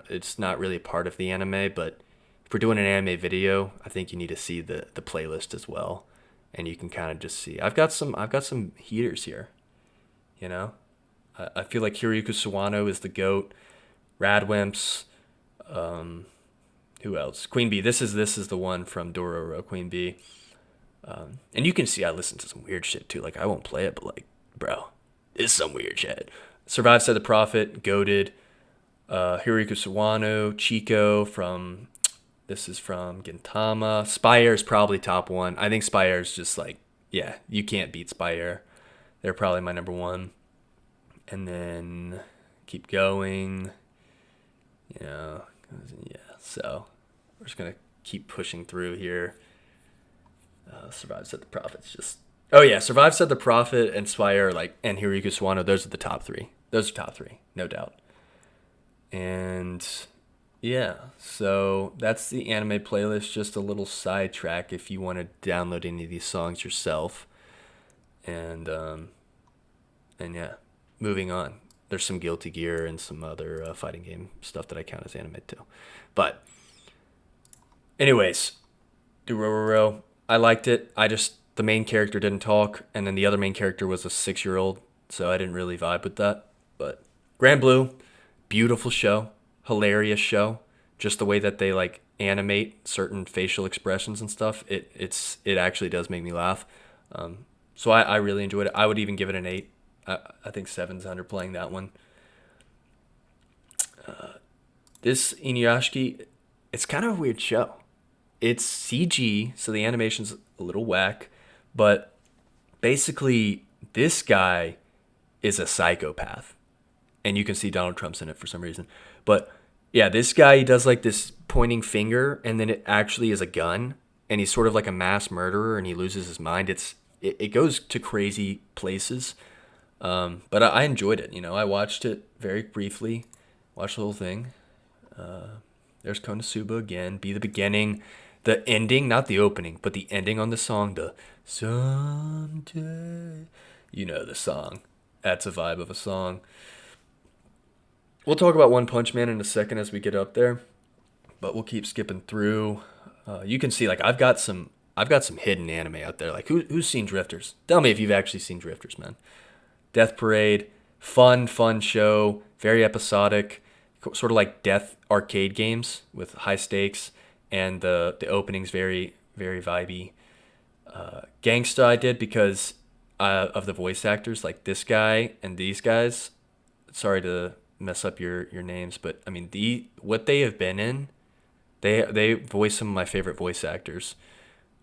It's not really a part of the anime, but if we're doing an anime video, I think you need to see the playlist as well, and you can kind of just see. I've got some heaters here, you know. I feel like Hiroyuki Sawano is the goat. Radwimps, who else? Queen Bee. This is the one from Dororo, Queen Bee. And you can see I listen to some weird shit too. Like I won't play it, but like, bro, it's some weird shit. Survive Said the Prophet, goated. Hiroyuki Sawano, Chico from. This is from Gintama. Spire is probably top one. I think Spire is just like, yeah, you can't beat Spire. They're probably my number one. And then keep going. Yeah. So we're just gonna keep pushing through here. Survive Said the Prophet's just. Oh yeah, Survive Said the Prophet and Spire and Hiroyuki Sawano. Those are the top three. Those are top three, no doubt. And. Yeah, so that's the anime playlist, just a little sidetrack if you want to download any of these songs yourself. And yeah, moving on. There's some Guilty Gear and some other fighting game stuff that I count as anime too. But anyways, Dororo, I liked it. I just the main character didn't talk, and then the other main character was a 6-year-old, so I didn't really vibe with that. But Grand Blue, beautiful show, hilarious show. Just the way that they like animate certain facial expressions and stuff, it actually does make me laugh. So I really enjoyed it. I would even give it an 8. I think 7's underplaying that one. This Inuyashiki, it's kind of a weird show. It's CG, so the animation's a little whack, but basically this guy is a psychopath. And you can see Donald Trump's in it for some reason. But yeah, this guy, he does like this pointing finger, and then it actually is a gun, and he's sort of like a mass murderer, and he loses his mind. It goes to crazy places. But I enjoyed it. I watched it very briefly, watched the whole thing. There's Konosuba again. Be the beginning. The ending, not the opening, but the ending on the song, the Someday. The song. That's a vibe of a song. We'll talk about One Punch Man in a second as we get up there, but we'll keep skipping through. You can see, like, I've got some hidden anime out there. Like, who's seen Drifters? Tell me if you've actually seen Drifters, man. Death Parade, fun show, very episodic, sort of like Death arcade games with high stakes, and the opening's very, very vibey. Gangsta I did because of the voice actors, like this guy and these guys. Sorry to mess up your names, but I mean what they have been in, they voice some of my favorite voice actors.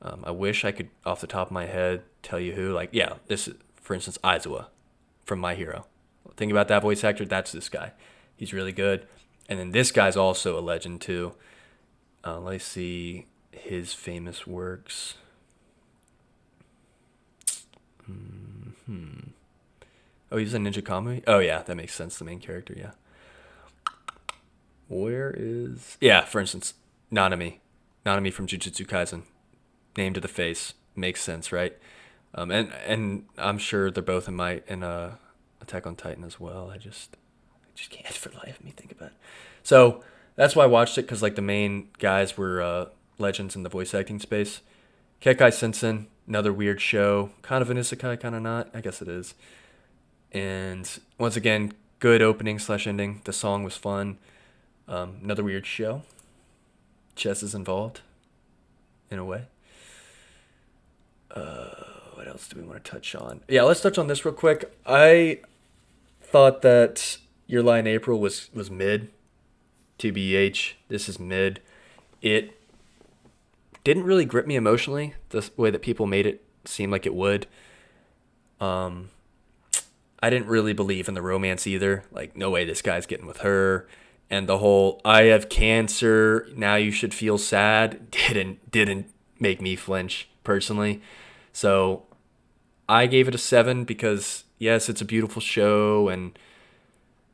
I wish I could off the top of my head tell you who. Like, yeah, this is, for instance, Aizawa from My Hero. Think about that voice actor. That's this guy. He's really good. And then this guy's also a legend too. Let's see his famous works. Oh, he's a Ninja Kamui? Oh, yeah, that makes sense. The main character, yeah. For instance, Nanami. Nanami from Jujutsu Kaisen. Name to the face. Makes sense, right? And I'm sure they're both in Attack on Titan as well. I just can't for the life of me think about it. So that's why I watched it, because like the main guys were legends in the voice acting space. Kekkai Sensen, another weird show. Kind of an isekai, kind of not. I guess it is. And once again, good opening / ending. The song was fun. Another weird show. Chess is involved, in a way. What else do we want to touch on? Yeah, let's touch on this real quick. I thought that Your Lie in April was mid. TBH, this is mid. It didn't really grip me emotionally the way that people made it seem like it would. I didn't really believe in the romance either. Like, no way this guy's getting with her. And the whole I have cancer, now you should feel sad didn't make me flinch personally. So I gave it a 7 because yes, it's a beautiful show and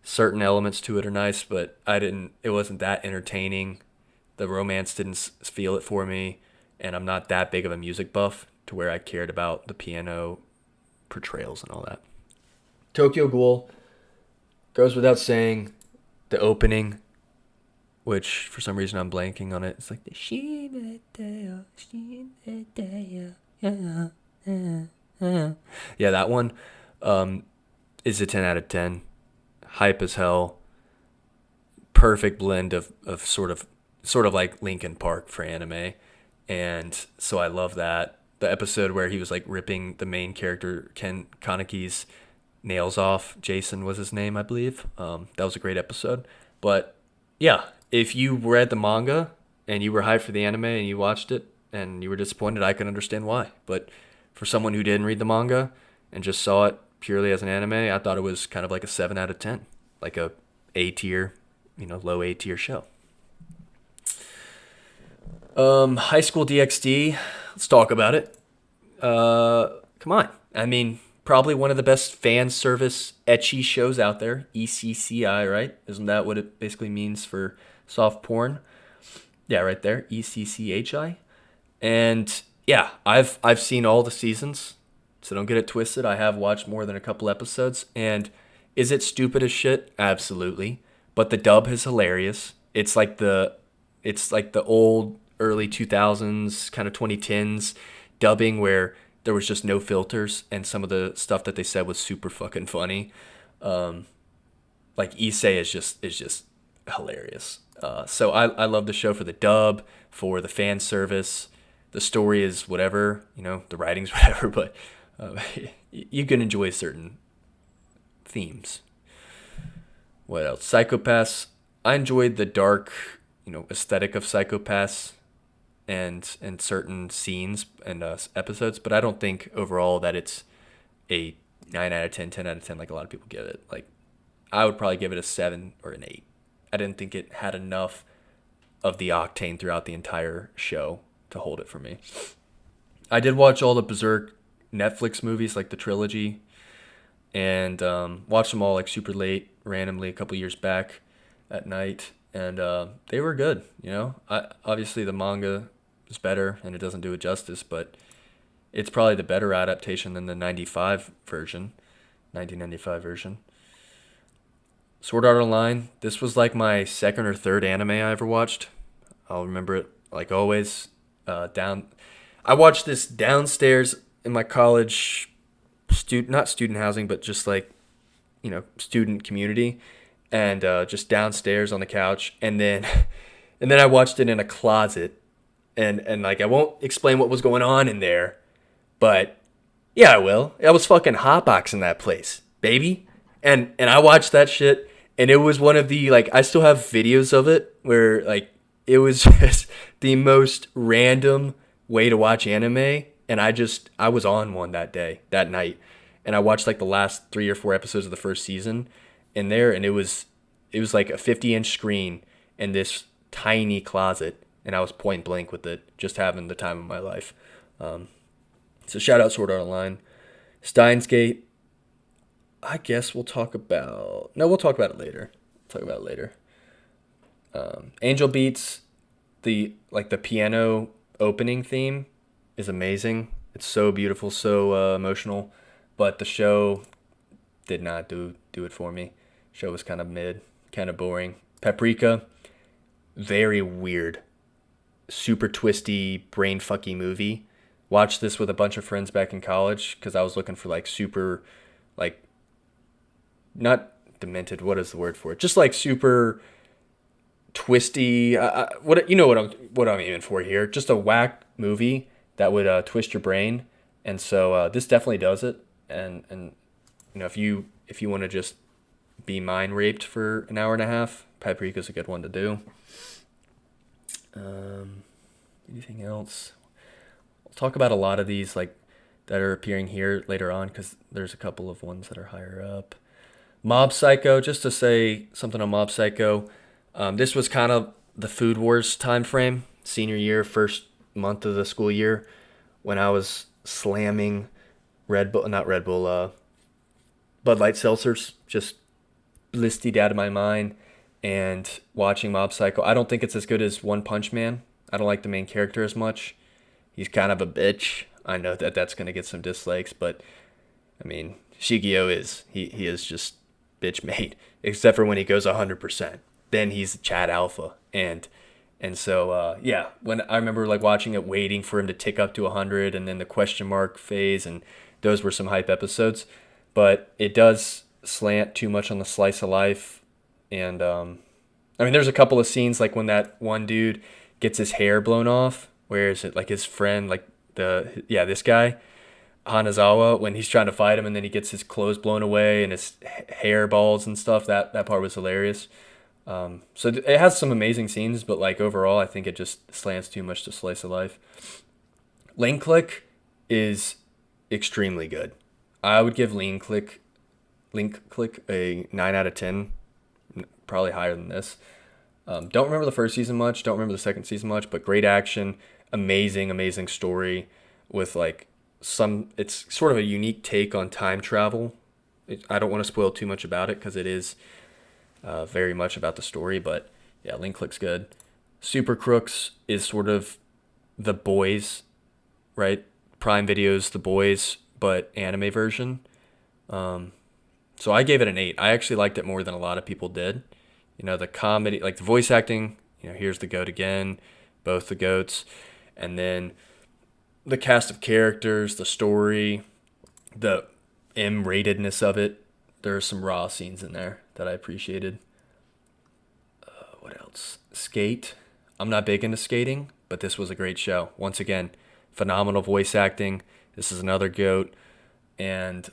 certain elements to it are nice, but it wasn't that entertaining. The romance didn't feel it for me, and I'm not that big of a music buff to where I cared about the piano portrayals and all that. Tokyo Ghoul, goes without saying, the opening, which for some reason I'm blanking on it. It's like the yeah, that one is a 10 out of 10. Hype as hell. Perfect blend of sort of like Linkin Park for anime. And so I love that. The episode where he was like ripping the main character Ken Kaneki's nails off. Jason was his name, I believe. That was a great episode. But yeah, if you read the manga and you were hyped for the anime and you watched it and you were disappointed, I can understand why. But for someone who didn't read the manga and just saw it purely as an anime, I thought it was kind of like a 7 out of 10. Like a A tier, low A tier show. High School DxD, let's talk about it. Come on. I mean, probably one of the best fan service ecchi shows out there. ECCI, right? Isn't that what it basically means for soft porn? Yeah, right there. ECCHI. And yeah, I've seen all the seasons, so don't get it twisted. I have watched more than a couple episodes, and is it stupid as shit? Absolutely. But the dub is hilarious. It's like the old early 2000s, kind of 2010s dubbing where there was just no filters, and some of the stuff that they said was super fucking funny. Like Issei is just hilarious. So I love the show for the dub, for the fan service. The story is whatever, the writing's whatever, but you can enjoy certain themes. What else? Psychopaths. I enjoyed the dark, aesthetic of Psychopaths and certain scenes and episodes, but I don't think overall that it's a 9 out of 10, 10 out of 10 like a lot of people give it. Like, I would probably give it a 7 or an 8. I didn't think it had enough of the octane throughout the entire show to hold it for me. I did watch all the Berserk Netflix movies, like the trilogy, and watched them all like super late, randomly a couple years back at night, and they were good. Obviously the manga is better and it doesn't do it justice, but it's probably the better adaptation than the 1995 version. Sword Art Online. This was like my second or third anime I ever watched. I'll remember it like always. I watched this downstairs in my college not student housing, but just like, student community, and just downstairs on the couch, and then I watched it in a closet, and like I won't explain what was going on in there, but yeah, I will. I was fucking hotboxing that place, baby, and I watched that shit, and it was one of the, like, I still have videos of it where like it was just the most random way to watch anime, and I was on one that night, and I watched like the last 3 or 4 episodes of the first season in there, and it was like a 50-inch screen in this tiny closet, and I was point blank with it, just having the time of my life. So shout out Sword Art Online. Steins Gate, I guess we'll talk about it later. Angel Beats, the piano opening theme is amazing. It's so beautiful, so emotional, but the show did not do it for me. Show was kind of mid, kind of boring. Paprika, very weird, super twisty, brain fucky movie. Watched this with a bunch of friends back in college because I was looking for like super, like, not demented. What is the word for it? Just like super twisty. What I'm aiming for here? Just a whack movie that would twist your brain, and so this definitely does it. And if you want to just be mind raped for an hour and a half, Paprika's a good one to do. Anything else? We'll talk about a lot of these like that are appearing here later on because there's a couple of ones that are higher up. Mob Psycho, just to say something on Mob Psycho. This was kind of the Food Wars time frame, senior year, first month of the school year, when I was slamming Bud Light seltzers, just blistered out of my mind, and watching Mob Psycho. I don't think it's as good as One Punch Man. I don't like the main character as much. He's kind of a bitch. I know that that's going to get some dislikes, but I mean, Shigeo he is just bitch made, except for when he goes 100%. Then he's Chad Alpha, and so when I remember like watching it, waiting for him to tick up to 100, and then the question mark phase, and those were some hype episodes, but it does slant too much on the slice of life, and I mean, there's a couple of scenes like when that one dude gets his hair blown off. Where is it? Like his friend, like this guy, Hanazawa, when he's trying to fight him, and then he gets his clothes blown away and his hair balls and stuff. That part was hilarious. So it has some amazing scenes, but like overall, I think it just slants too much to slice of life. Link Click is extremely good. I would give Link Click a 9 out of 10, probably higher than this. Don't remember the first season much, don't remember the second season much, but great action, amazing story with like it's sort of a unique take on time travel. I don't want to spoil too much about it because it is very much about the story, but yeah, Link Click's good. Super Crooks is sort of The Boys, right? Prime Video's The Boys, but anime version. So I gave it an 8. I actually liked it more than a lot of people did. The comedy, like the voice acting, here's the goat again, both the goats. And then the cast of characters, the story, the M-ratedness of it. There are some raw scenes in there that I appreciated. What else? Skate. I'm not big into skating, but this was a great show. Once again, phenomenal voice acting. This is another GOAT. And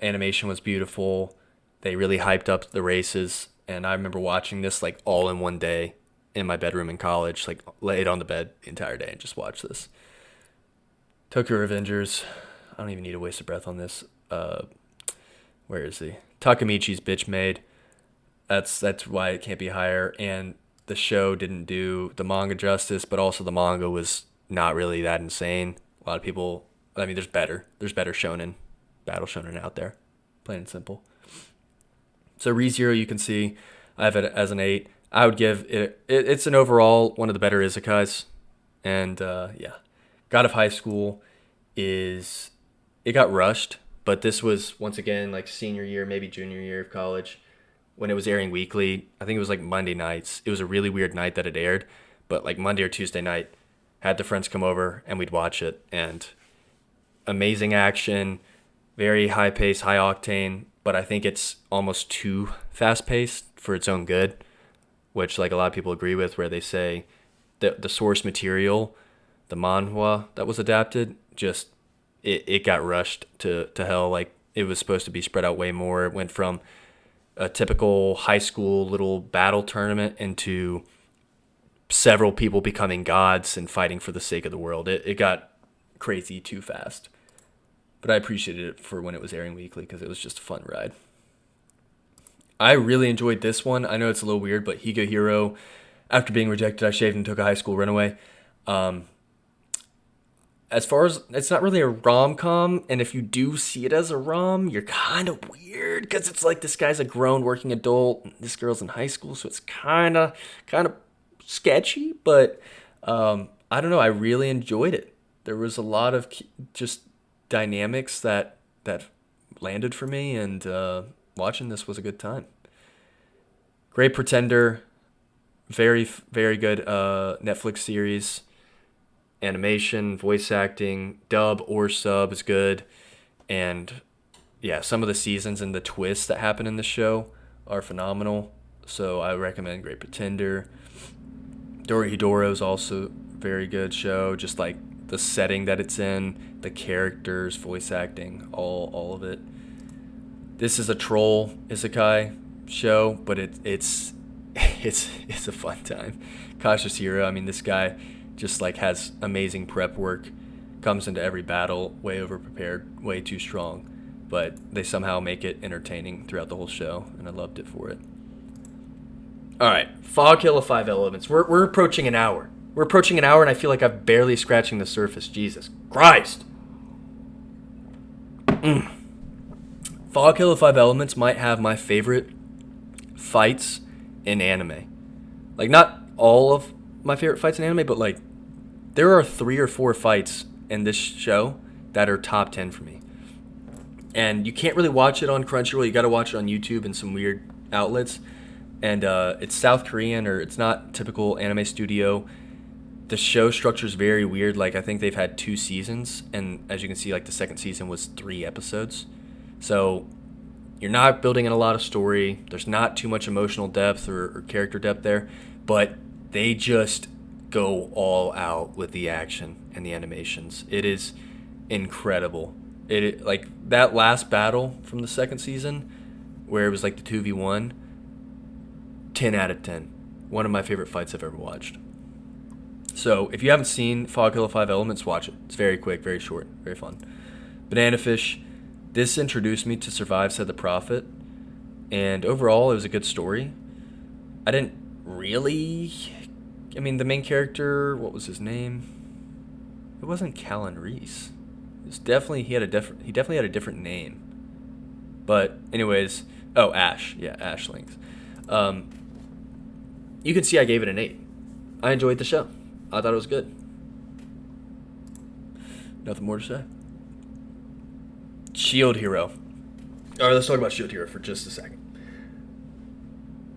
animation was beautiful. They really hyped up the races. And I remember watching this like all in one day in my bedroom in college. Like laid on the bed the entire day and just watched this. Tokyo Revengers. I don't even need to waste a breath on this. Where is he? Takamichi's bitch made. That's why it can't be higher. And the show didn't do the manga justice, but also the manga was not really that insane. A lot of people, I mean, there's better shonen, battle shonen out there, plain and simple. So ReZero, you can see, I have it as an 8. I would give it's an overall one of the better isekais. And yeah, God of High School it got rushed, but this was, once again, like senior year, maybe junior year of college, when it was airing weekly. I think it was like Monday nights. It was a really weird night that it aired, but like Monday or Tuesday night, had the friends come over and we'd watch it. And amazing action, very high pace, high octane, but I think it's almost too fast paced for its own good, which like a lot of people agree with, where they say that the source material, the manhwa that was adapted, just it got rushed to hell. Like it was supposed to be spread out way more. It went from a typical high school little battle tournament into several people becoming gods and fighting for the sake of the world. It got crazy too fast. But I appreciated it for when it was airing weekly because it was just a fun ride. I really enjoyed this one. I know it's a little weird, but Higa Hero, after being rejected, I shaved and took a high school runaway. As far as, it's not really a rom-com, and if you do see it as a rom, you're kind of weird, because it's like this guy's a grown working adult, and this girl's in high school, so it's kind of sketchy, but I don't know, I really enjoyed it. There was a lot of just dynamics that landed for me, and watching this was a good time. Great Pretender, very, very good Netflix series. Animation, voice acting, dub or sub is good. And yeah, some of the seasons and the twists that happen in the show are phenomenal. So I recommend Great Pretender. Dorohedoro is also a very good show. Just like the setting that it's in, the characters, voice acting, all of it. This is a troll isekai show, but it's a fun time. Cautious Hero, I mean, this guy just like has amazing prep work, comes into every battle way over prepared, way too strong, but they somehow make it entertaining throughout the whole show, and I loved it for it. All right, Fog Hill of Five Elements. We're approaching an hour. We're approaching an hour, and I feel like I'm barely scratching the surface. Jesus Christ. Fog Hill of Five Elements might have my favorite fights in anime. Like, not all of my favorite fights in anime, but like there are 3 or 4 fights in this show that are top 10 for me. And you can't really watch it on Crunchyroll. You got to watch it on YouTube and some weird outlets. And it's South Korean, or it's not typical anime studio. The show structure is very weird. Like, I think they've had 2 seasons, and as you can see, like the second season was 3 episodes. So you're not building in a lot of story. There's not too much emotional depth or character depth there, but they just go all out with the action and the animations. It is incredible. It like that last battle from the second season, where it was like the 2v1, 10 out of 10. One of my favorite fights I've ever watched. So if you haven't seen Fog Hill of Five Elements, watch it. It's very quick, very short, very fun. Banana Fish. This introduced me to Survive, Said the Prophet, and overall it was a good story. I didn't really... I mean, the main character, what was his name? It wasn't Callan Reese. It's definitely he definitely had a different name. But anyways, Ash. Yeah, Ash Links. You can see I gave it an 8. I enjoyed the show. I thought it was good. Nothing more to say. Shield Hero. All right, let's talk about Shield Hero for just a second.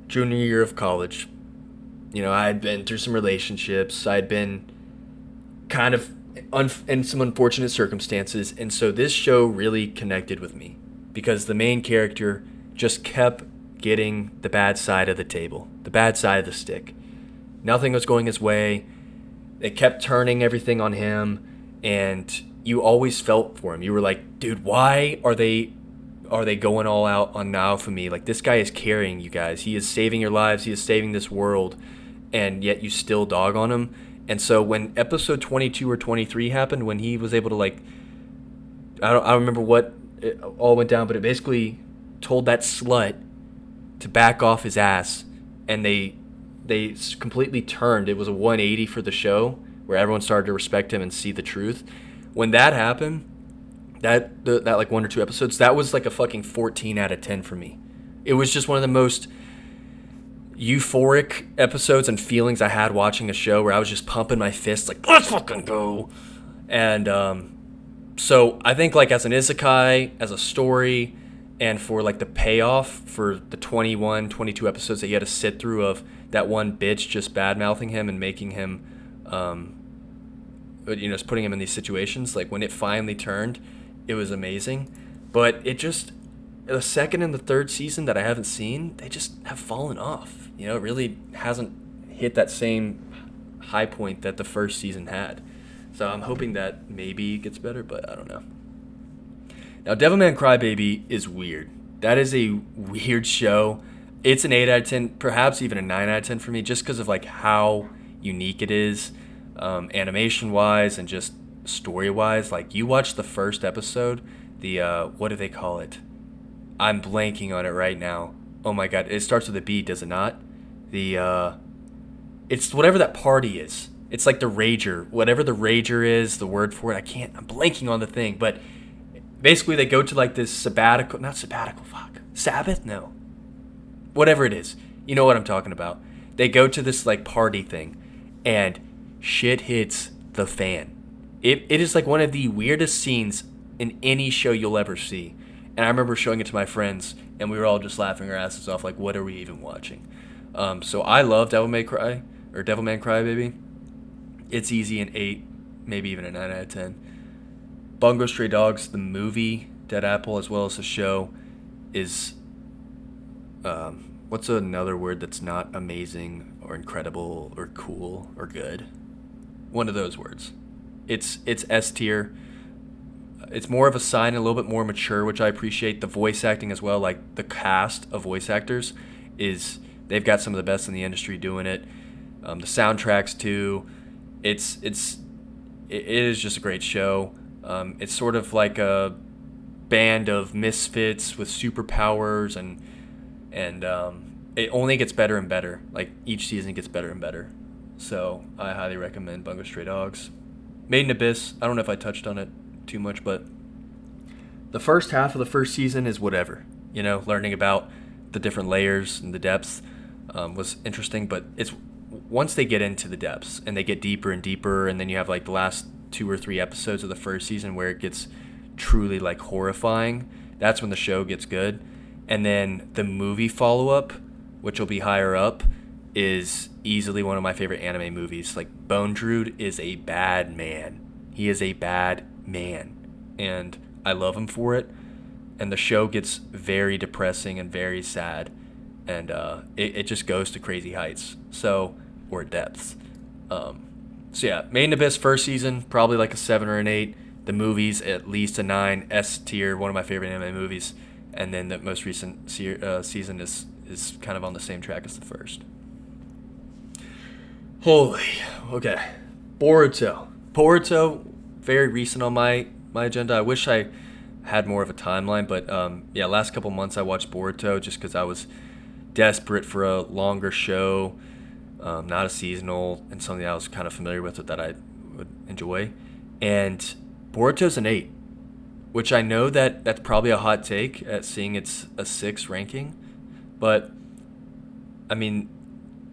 Junior year of college. You know, I had been through some relationships. I had been kind of in some unfortunate circumstances. And so this show really connected with me because the main character just kept getting the bad side of the table, the bad side of the stick. Nothing was going his way. They kept turning everything on him, and you always felt for him. You were like, dude, why are they going all out on Naofumi? Like, this guy is carrying you guys. He is saving your lives. He is saving this world, and yet you still dog on him. And so when episode 22 or 23 happened, when he was able to, like, I don't remember what it all went down, but it basically told that slut to back off his ass, and they completely turned. It was a 180 for the show where everyone started to respect him and see the truth. When that happened, that like 1 or 2 episodes, that was like a fucking 14 out of 10 for me. It was just one of the most euphoric episodes and feelings I had watching a show, where I was just pumping my fists like, let's fucking go. And so I think, like, as an isekai, as a story, and for like the payoff for the 21, 22 episodes that you had to sit through of that one bitch just bad-mouthing him and making him, just putting him in these situations, like when it finally turned, it was amazing. But it just, the second and the third season that I haven't seen, they just have fallen off. It really hasn't hit that same high point that the first season had. So I'm hoping that maybe it gets better, but I don't know. Now, Devilman Crybaby is weird. That is a weird show. It's an 8 out of 10, perhaps even a 9 out of 10 for me, just because of like how unique it is, animation-wise and just story-wise. Like, you watch the first episode, the, what do they call it? I'm blanking on it right now. Oh my god, it starts with a B, does it not? It's whatever that party is. It's like the Rager. Whatever the Rager is, the word for it, I'm blanking on the thing, but basically they go to like this Sabbath? No. Whatever it is. You know what I'm talking about. They go to this like party thing, and shit hits the fan. It is like one of the weirdest scenes in any show you'll ever see. And I remember showing it to my friends, and we were all just laughing our asses off, like, what are we even watching? So I love Devilman Crybaby. It's easy an 8, maybe even a 9 out of 10. Bungo Stray Dogs, the movie, Dead Apple, as well as the show, is, what's another word that's not amazing or incredible or cool or good? One of those words. It's S tier. It's more of a sign, a little bit more mature, which I appreciate. The voice acting as well, like the cast of voice actors, they've got some of the best in the industry doing it. The soundtracks too. It is just a great show. It's sort of like a band of misfits with superpowers, and it only gets better and better. Like, each season gets better and better. So I highly recommend Bungo Stray Dogs. Made in Abyss, I don't know if I touched on it too much, but the first half of the first season is whatever. Learning about the different layers and the depths was interesting, but it's once they get into the depths and they get deeper and deeper, and then you have like the last 2 or 3 episodes of the first season where it gets truly like horrifying, that's when the show gets good. And then the movie follow-up, which will be higher up, is easily one of my favorite anime movies. Like, Bone Druid is a bad man. He is a bad man, and I love him for it. And the show gets very depressing and very sad, and it just goes to crazy heights, or depths. So yeah, Made in Abyss first season, probably like a 7 or an 8. The movies, at least a 9. S tier, one of my favorite anime movies. And then the most recent season is kind of on the same track as the first. Okay. Boruto, very recent on my agenda. I wish I had more of a timeline, but last couple months I watched Boruto just because I was desperate for a longer show, not a seasonal, and something I was kind of familiar with that I would enjoy. And Boruto's an 8, which I know that's probably a hot take at seeing it's a 6 ranking, but I mean,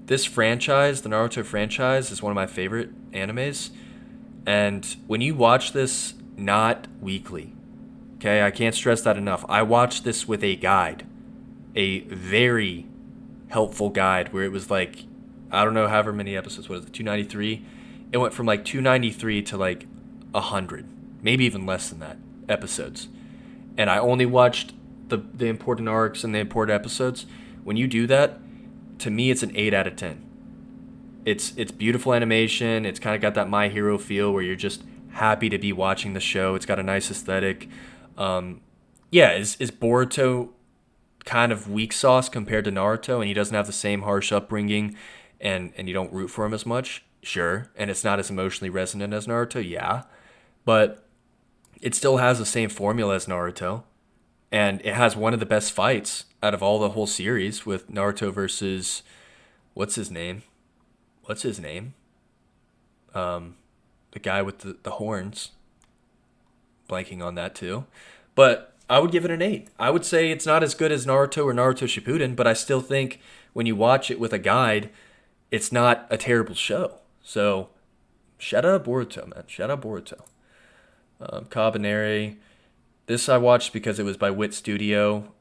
this franchise, the Naruto franchise, is one of my favorite animes. And when you watch this not weekly, okay, I can't stress that enough. I watched this with a guide, a very helpful guide, where it was like, I don't know however many episodes, what is it, 293? It went from like 293 to like 100, maybe even less than that, episodes. And I only watched the important arcs and the important episodes. When you do that, to me, it's an 8 out of 10. It's beautiful animation. It's kind of got that My Hero feel where you're just happy to be watching the show. It's got a nice aesthetic. Yeah, is Boruto kind of weak sauce compared to Naruto, and he doesn't have the same harsh upbringing, and you don't root for him as much? Sure. And it's not as emotionally resonant as Naruto? Yeah. But it still has the same formula as Naruto, and it has one of the best fights out of all the whole series with Naruto versus what's his name? What's his name? The guy with the horns. Blanking on that too. But I would give it an 8. I would say it's not as good as Naruto or Naruto Shippuden, but I still think when you watch it with a guide, it's not a terrible show. So, shout out Boruto, man. Shout out Boruto. Cabaneri. This I watched because it was by Wit Studio.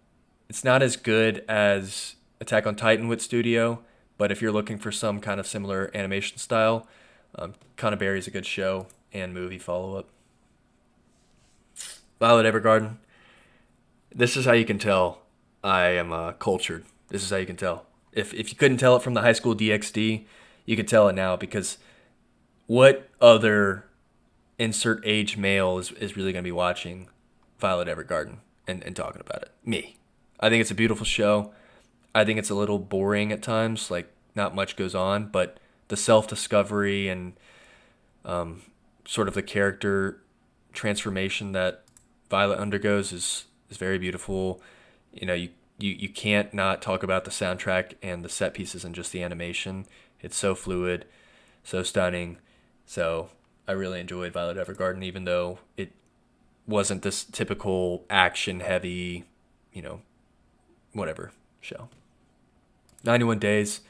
It's not as good as Attack on Titan Wit Studio, but if you're looking for some kind of similar animation style, Cabaneri is a good show and movie follow-up. Violet Evergarden. This is how you can tell I am cultured. This is how you can tell. If you couldn't tell it from the high school DxD, you could tell it now, because what other insert age male is really going to be watching Violet Evergarden and talking about it? Me. I think it's a beautiful show. I think it's a little boring at times, like not much goes on, but the self-discovery and sort of the character transformation that Violet undergoes is very beautiful. You know, you can't not talk about the soundtrack and the set pieces and just the animation. It's so fluid, so stunning. So I really enjoyed Violet Evergarden, even though it wasn't this typical action-heavy, whatever show. 91 Days.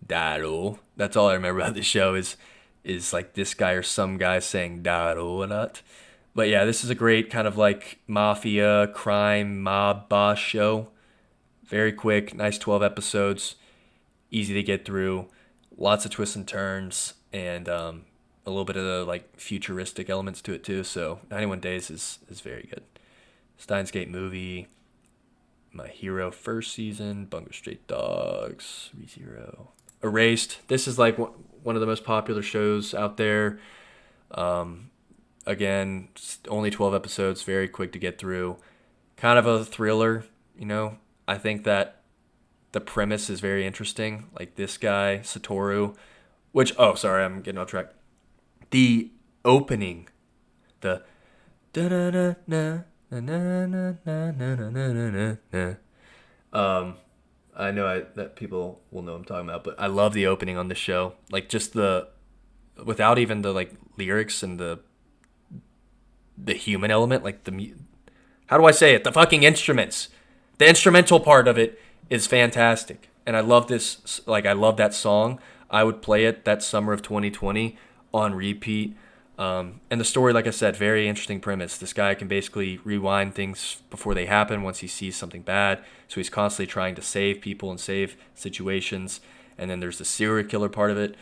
Daru. That's all I remember about this show is like this guy or some guy saying Daru a lot. But yeah, this is a great kind of like mafia, crime, mob boss show. Very quick, nice 12 episodes, easy to get through, lots of twists and turns, and a little bit of the like futuristic elements to it too. So 91 Days is very good. Steins Gate movie, My Hero first season, Bungo Stray Dogs, ReZero. Erased. This is like one of the most popular shows out there. Again, only 12 episodes, very quick to get through. Kind of a thriller, I think that the premise is very interesting. Like this guy, Satoru, sorry, I'm getting off track. The opening, the da-da-da-na, I know that people will know what I'm talking about, but I love the opening on the show. Like just without even the like lyrics and the human element, like how do I say it? The fucking instruments. The instrumental part of it is fantastic. And I love this, like I love that song. I would play it that summer of 2020 on repeat. And the story, like I said, very interesting premise. This guy can basically rewind things before they happen once he sees something bad. So he's constantly trying to save people and save situations. And then there's the serial killer part of it.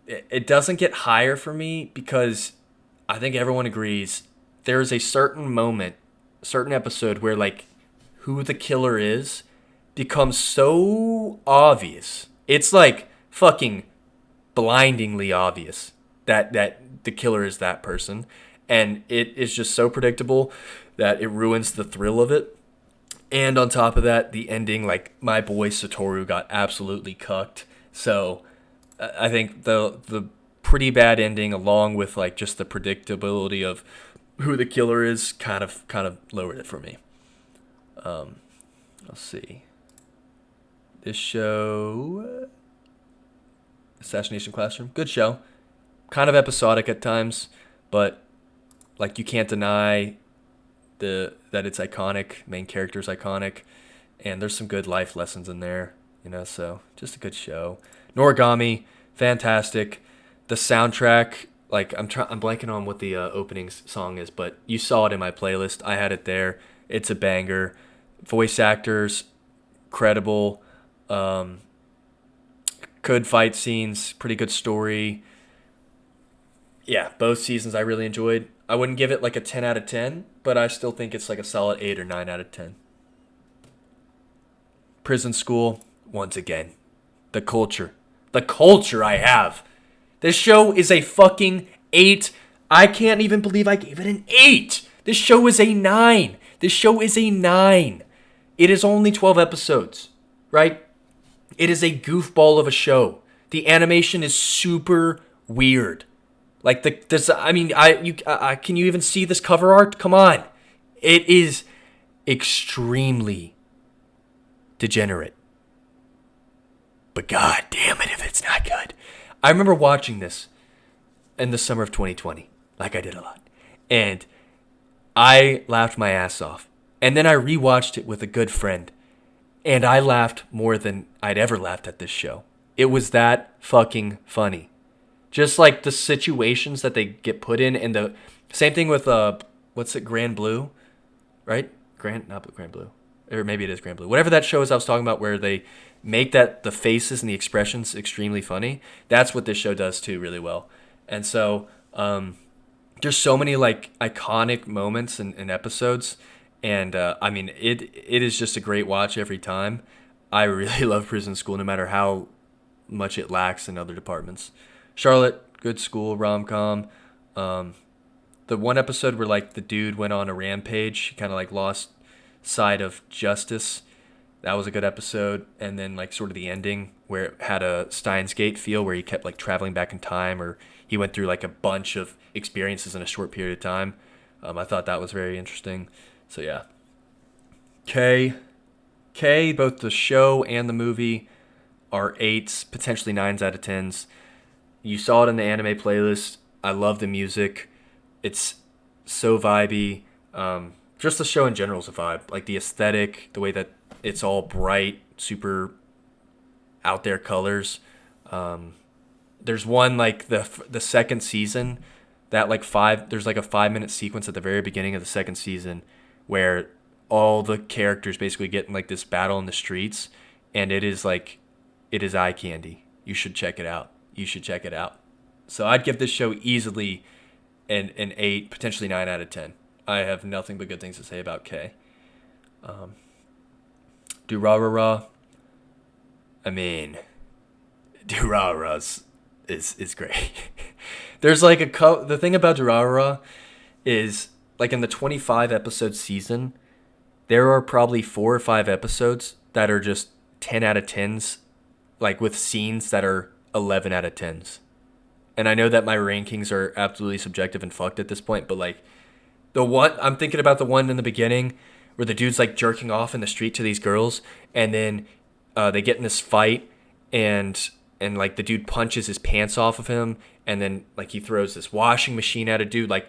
It doesn't get higher for me because I think everyone agrees there is a certain moment, certain episode where like who the killer is becomes so obvious. It's like fucking blindingly obvious that the killer is that person, and it is just so predictable that it ruins the thrill of it. And on top of that, the ending, like my boy Satoru got absolutely cucked. So I think the pretty bad ending, along with like just the predictability of who the killer is, kind of lowered it for me. Let's see. This show, Assassination Classroom, good show. Kind of episodic at times, but like you can't deny that it's iconic. Main character's iconic, and there's some good life lessons in there. So just a good show. Noragami, fantastic. The soundtrack, like I'm blanking on what the opening song is, but you saw it in my playlist. I had it there. It's a banger. Voice actors, credible. Good fight scenes, pretty good story. Yeah, both seasons I really enjoyed. I wouldn't give it like a 10 out of 10, but I still think it's like a solid 8 or 9 out of 10. Prison School, once again. The culture. The culture I have. This show is a fucking 8. I can't even believe I gave it an 8. This show is a 9. This show is a 9. It is only 12 episodes, right? It is a goofball of a show. The animation is super weird. Like can you even see this cover art? Come on. It is extremely degenerate. But god damn it if it's not good. I remember watching this in the summer of 2020, like I did a lot. And I laughed my ass off. And then I rewatched it with a good friend. And I laughed more than I'd ever laughed at this show. It was that fucking funny. Just like the situations that they get put in, and the same thing with Grand Blue, right? Not Grand Blue, or maybe it is Grand Blue. Whatever that show is I was talking about, where they make the faces and the expressions extremely funny. That's what this show does too, really well. And so there's so many like iconic moments and episodes, and it is just a great watch every time. I really love Prison School, no matter how much it lacks in other departments. Charlotte, good school, rom-com. The one episode where like the dude went on a rampage, he kind of like lost sight of justice. That was a good episode. And then like sort of the ending where it had a Steins Gate feel, where he kept like traveling back in time, or he went through like a bunch of experiences in a short period of time. I thought that was very interesting. So yeah. K, both the show and the movie are 8s, potentially 9s out of 10s. You saw it in the anime playlist. I love the music. It's so vibey. Just the show in general is a vibe. Like the aesthetic, the way that it's all bright, super out there colors. There's one like the second season that there's like a 5-minute sequence at the very beginning of the second season where all the characters basically get in like this battle in the streets, and it is eye candy. You should check it out. So I'd give this show easily an 8, potentially 9 out of 10. I have nothing but good things to say about K. Durarara. I mean, Durarara is great. There's like the thing about Durarara is like in the 25 episode season, there are probably 4 or 5 episodes that are just 10 out of 10s, like with scenes that are 11 out of 10s. And I know that my rankings are absolutely subjective and fucked at this point, but like I'm thinking about the one in the beginning where the dude's like jerking off in the street to these girls, and then they get in this fight, and like the dude punches his pants off of him, and then like he throws this washing machine at a dude. Like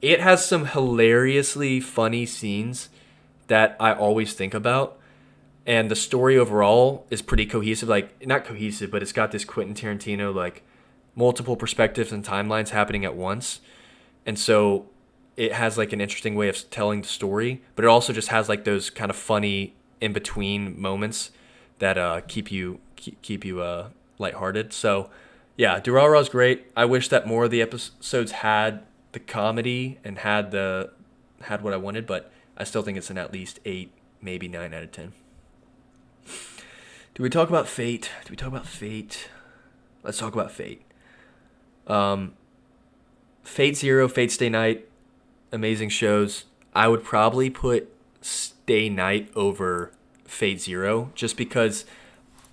it has some hilariously funny scenes that I always think about. And the story overall is pretty cohesive. Like, not cohesive, but it's got this Quentin Tarantino, like, multiple perspectives and timelines happening at once. And so it has, like, an interesting way of telling the story. But it also just has, like, those kind of funny in-between moments that keep you lighthearted. So, yeah, Durarara's great. I wish that more of the episodes had the comedy and had what I wanted. But I still think it's an at least 8, maybe 9 out of 10. Do we talk about Fate? Let's talk about Fate. Fate Zero, Fate Stay Night, amazing shows. I would probably put Stay Night over Fate Zero, just because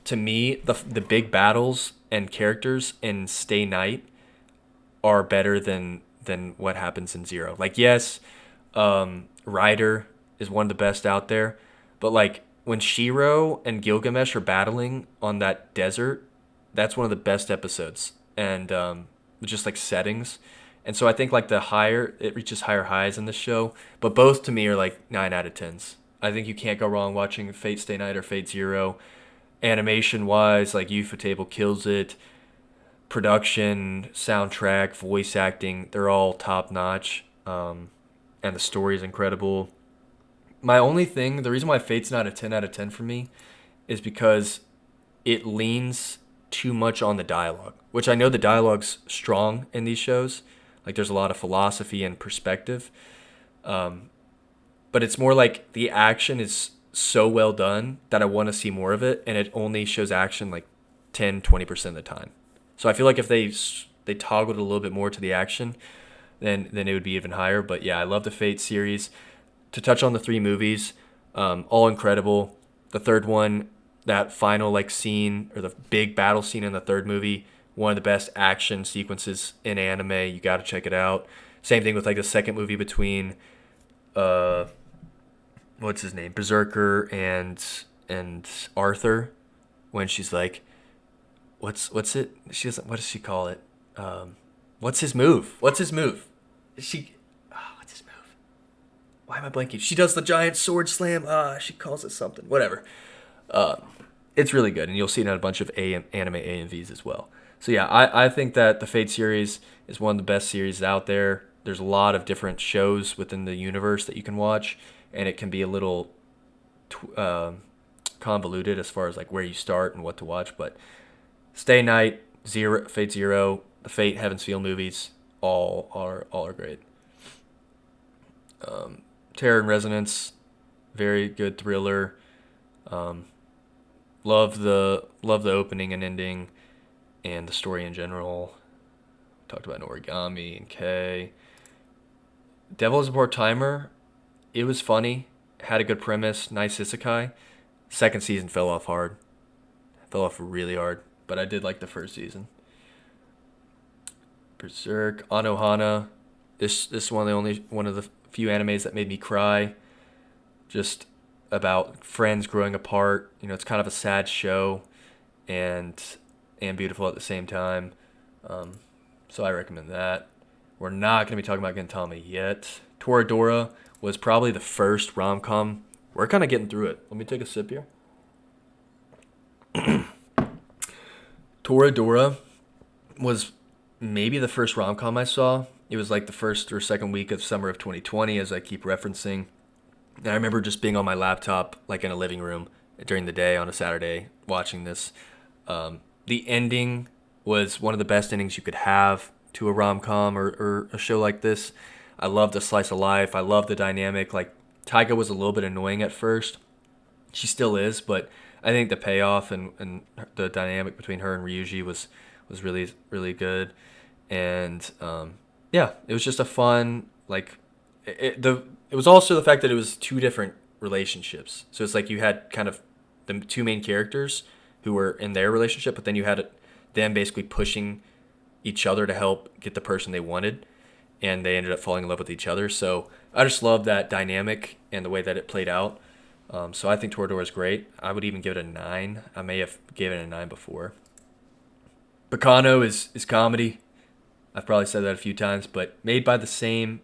to me the big battles and characters in Stay Night are better than what happens in Zero. Like, yes, Ryder is one of the best out there, but like when Shiro and Gilgamesh are battling on that desert, that's one of the best episodes, and just like settings. And so I think like it reaches higher highs in the show, but both to me are like 9 out of 10s. I think you can't go wrong watching Fate Stay Night or Fate Zero. Animation wise, like Ufotable kills it. Production, soundtrack, voice acting, they're all top notch. And the story is incredible. The reason why Fate's not a 10 out of 10 for me is because it leans too much on the dialogue, which I know the dialogue's strong in these shows. Like there's a lot of philosophy and perspective. But it's more like the action is so well done that I want to see more of it, and it only shows action like 10-20% of the time. So I feel like if they toggled a little bit more to the action, then it would be even higher. But yeah, I love the Fate series. To touch on the 3 movies, all incredible. The third one, that final like scene or the big battle scene in the third movie, one of the best action sequences in anime. You got to check it out. Same thing with like the second movie between what's his name, Berserker and Arthur, when she's like, what's it? She doesn't. What does she call it? What's his move? What's his move? What's his move? Why am I blanking? She does the giant sword slam. She calls it something. Whatever. It's really good, and you'll see it in a bunch of anime AMVs as well. So yeah, I think that the Fate series is one of the best series out there. There's a lot of different shows within the universe that you can watch, and it can be a little convoluted as far as like where you start and what to watch. But Stay Night, Fate Zero, the Fate Heaven's Feel movies, all are great. Terror and Resonance, very good thriller. Love the opening and ending, and the story in general. Talked about Origami and K. Devil is a Part-Timer, it was funny, had a good premise, nice isekai. Second season fell off hard. Fell off really hard, but I did like the first season. Berserk, Anohana. This is one of the few animes that made me cry. Just about friends growing apart. You know, it's kind of a sad show and beautiful at the same time. So I recommend that. We're not going to be talking about Gintama yet. Toradora was probably the first rom-com. We're kind of getting through it. Let me take a sip here. Toradora was maybe the first rom-com I saw. It was like the first or second week of summer of 2020, as I keep referencing. And I remember just being on my laptop, like in a living room during the day on a Saturday, watching this. The ending was one of the best endings you could have to a rom-com or a show like this. I love the slice of life. I love the dynamic. Like, Taiga was a little bit annoying at first. She still is, but I think the payoff and the dynamic between her and Ryuji was really, really good. And yeah, it was just a fun, like, it was also the fact that it was 2 different relationships. So it's like you had kind of the 2 main characters who were in their relationship, but then you had them basically pushing each other to help get the person they wanted, and they ended up falling in love with each other. So I just love that dynamic and the way that it played out. So I think Toradora is great. I would even give it a 9. I may have given it a 9 before. Bacano is comedy. I've probably said that a few times, but made by the same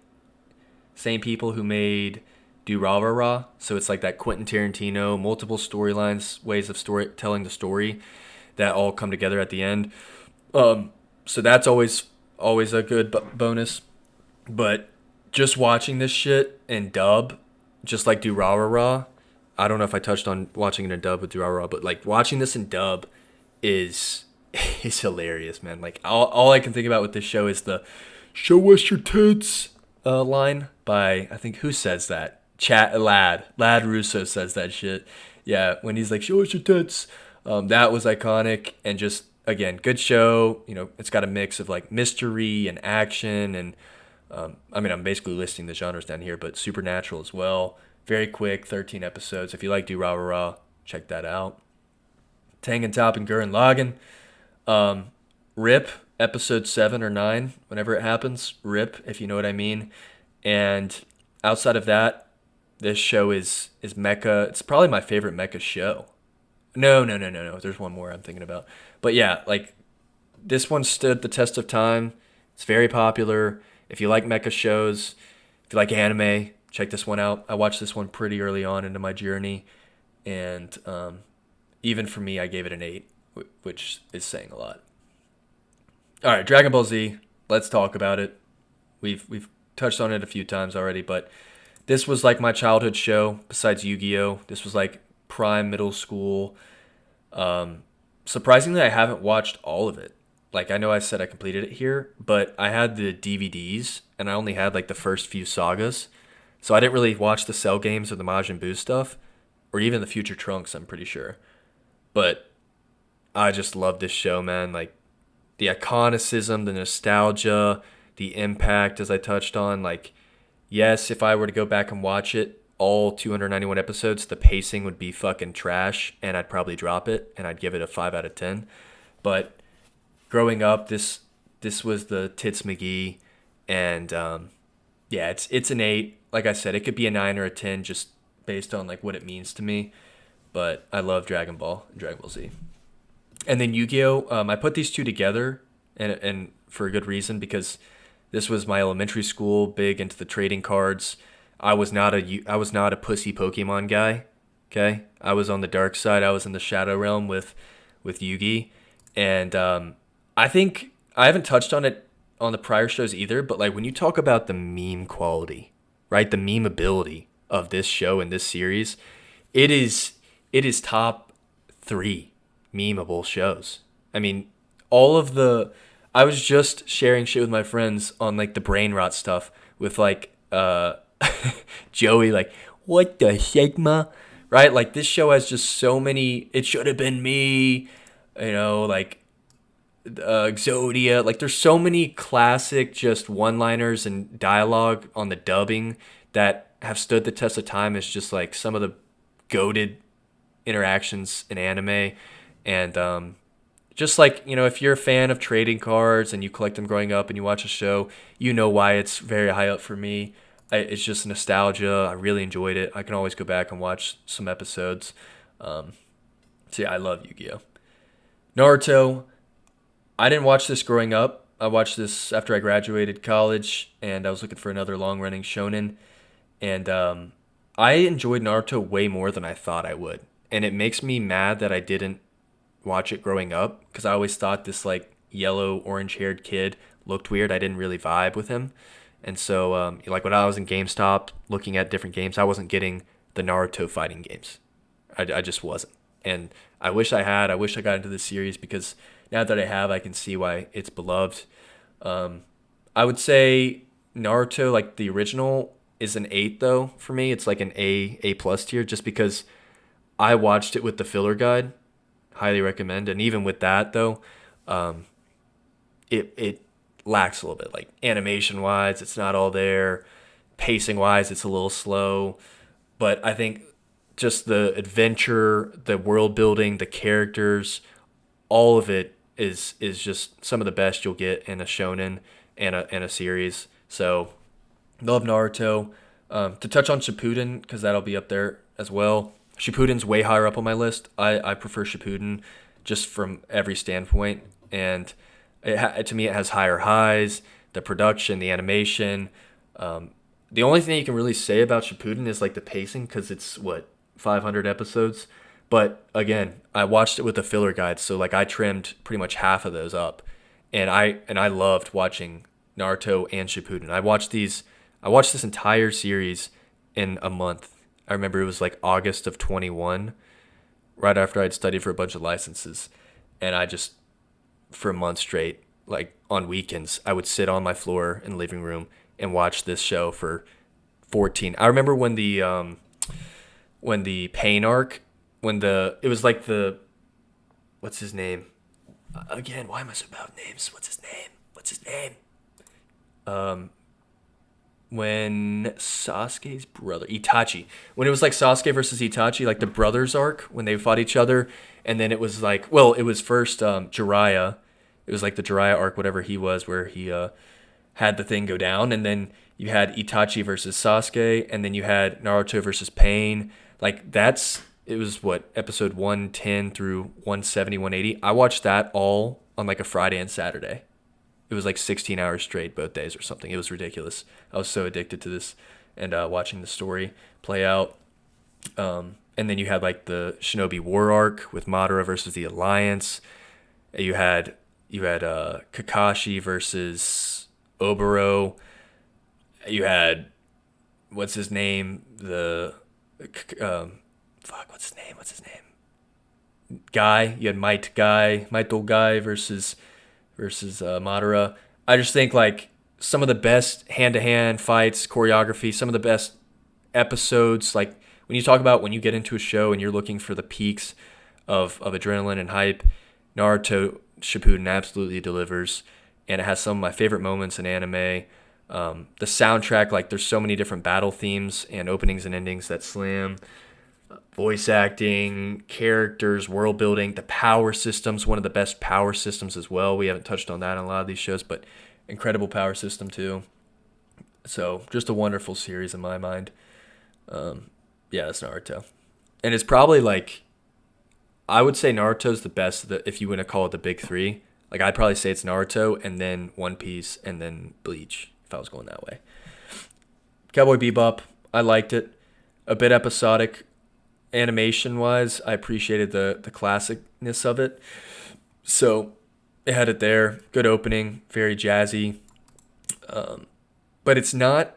people who made Durarara. So it's like that Quentin Tarantino, multiple storylines, ways of telling the story that all come together at the end. So that's always a good bonus. But just watching this shit in dub, just like Durarara, I don't know if I touched on watching it in dub with Durarara, but like watching this in dub is hilarious, man. Like all I can think about with this show is the "show us your tits" line by, I think, who says that? Lad Russo says that shit. Yeah, when he's like, "show us your tits." That was iconic, and just, again, good show. You know, it's got a mix of like mystery and action, and I mean, I'm basically listing the genres down here, but supernatural as well. Very quick, 13 episodes. If you like Durarara, check that out. Tengen Toppa Gurren Lagann. RIP, episode 7 or 9, whenever it happens. RIP, if you know what I mean. And outside of that, this show is mecha. It's probably my favorite mecha show. No. There's one more I'm thinking about. But yeah, like, this one stood the test of time. It's very popular. If you like mecha shows, if you like anime, check this one out. I watched this one pretty early on into my journey. And even for me, I gave it an 8, which is saying a lot. All right, Dragon Ball Z. Let's talk about it. We've touched on it a few times already, but this was like my childhood show. Besides Yu-Gi-Oh, this was like prime middle school. surprisingly, I haven't watched all of it. Like, I know I said I completed it here, but I had the DVDs and I only had like the first few sagas. So I didn't really watch the Cell games or the Majin Buu stuff, or even the Future Trunks, I'm pretty sure. But I just love this show, man. Like, the iconicism, the nostalgia, the impact, as I touched on. Like, yes, if I were to go back and watch it, all 291 episodes, the pacing would be fucking trash, and I'd probably drop it, and I'd give it a 5 out of 10. But growing up, this was the Tits McGee, and yeah, it's an 8. Like I said, it could be a 9 or a 10, just based on like what it means to me. But I love Dragon Ball and Dragon Ball Z. And then Yu-Gi-Oh! I put these two together, and for a good reason, because this was my elementary school, big into the trading cards. I was not a pussy Pokemon guy. Okay, I was on the dark side. I was in the Shadow Realm with Yugi, and I think I haven't touched on it on the prior shows either. But like when you talk about the meme quality, right, the meme ability of this show and this series, it is it is top three memeable shows. I mean, all of the I was just sharing shit with my friends on like the brain rot stuff with like Joey, like, what the Sigma? Right? Like this show has just so many it should have been me, like Exodia. Like there's so many classic just one-liners and dialogue on the dubbing that have stood the test of time as just like some of the goated interactions in anime. And just like, if you're a fan of trading cards and you collect them growing up and you watch a show, you know why it's very high up for me. It's just nostalgia. I really enjoyed it. I can always go back and watch some episodes. So yeah, I love Yu-Gi-Oh! Naruto, I didn't watch this growing up. I watched this after I graduated college and I was looking for another long-running shonen. And I enjoyed Naruto way more than I thought I would. And it makes me mad that I didn't watch it growing up because I always thought this like yellow orange haired kid looked weird. I didn't really vibe with him. And so like when I was in GameStop looking at different games, I wasn't getting the Naruto fighting games. I just wasn't. And I wish I had. I wish I got into this series because now that I have, I can see why it's beloved. I would say Naruto, like the original, is an 8 though for me. It's like an A plus tier just because I watched it with the filler guide. Highly recommend. And even with that though, it lacks a little bit. Like animation wise, it's not all there. Pacing wise, it's a little slow. But I think just the adventure, the world building, the characters, all of it is just some of the best you'll get in a shonen and a series. So love Naruto. To touch on Shippuden, because that'll be up there as well. Shippuden's way higher up on my list. I prefer Shippuden just from every standpoint. And to me, it has higher highs, the production, the animation. The only thing you can really say about Shippuden is like the pacing, because it's, 500 episodes? But again, I watched it with a filler guide, so like I trimmed pretty much half of those up. And I loved watching Naruto and Shippuden. I watched this entire series in a month. I remember it was like August of 21, right after I'd studied for a bunch of licenses. And I just, for a month straight, like on weekends, I would sit on my floor in the living room and watch this show for 14. I remember when the pain arc, it was like what's his name? Again, why am I so bad with names? What's his name? When Sasuke's brother Itachi, when it was like Sasuke versus Itachi, like the brothers arc when they fought each other, and then it was like, it was first Jiraiya, it was like the Jiraiya arc, whatever he was, where he had the thing go down, and then you had Itachi versus Sasuke, and then you had Naruto versus Pain. Like it was episode 110 through 170, 180. I watched that all on like a Friday and Saturday. It was like 16 hours straight both days or something. It was ridiculous. I was so addicted to this and watching the story play out. And then you had like the Shinobi War arc with Madara versus the Alliance. You had Kakashi versus Oboro. You had what's his name? What's his name? Guy. You had Might Guy versus Madara. I just think like some of the best hand-to-hand fights, choreography, some of the best episodes. Like when you talk about when you get into a show and you're looking for the peaks of adrenaline and hype, Naruto Shippuden absolutely delivers, and it has some of my favorite moments in anime. The soundtrack, like there's so many different battle themes and openings and endings that slam. Voice acting, characters, world building, the power systems, one of the best power systems as well. We haven't touched on that in a lot of these shows, but incredible power system too. So just a wonderful series in my mind. Yeah, that's Naruto. And it's probably like, I would say Naruto's the best if you want to call it the big three. Like I'd probably say it's Naruto and then One Piece and then Bleach if I was going that way. Cowboy Bebop, I liked it. A bit episodic animation wise. I appreciated the classicness of it. So it had it there. Good opening, very jazzy. But it's not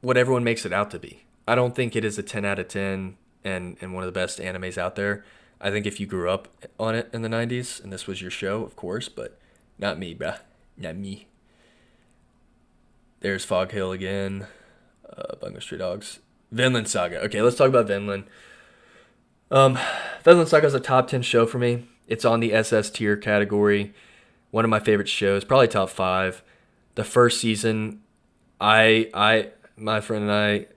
what everyone makes it out to be. I don't think it is a 10 out of 10 and one of the best animes out there. I think if you grew up on it in the 90s, and this was your show, of course, but not me, bruh. Not me. There's Fog Hill again. Bungo Stray Dogs. Vinland Saga. Okay, let's talk about Vinland. Vinland Saga is a top 10 show for me. It's on the SS tier category. One of my favorite shows, probably top 5. The first season, my friend and I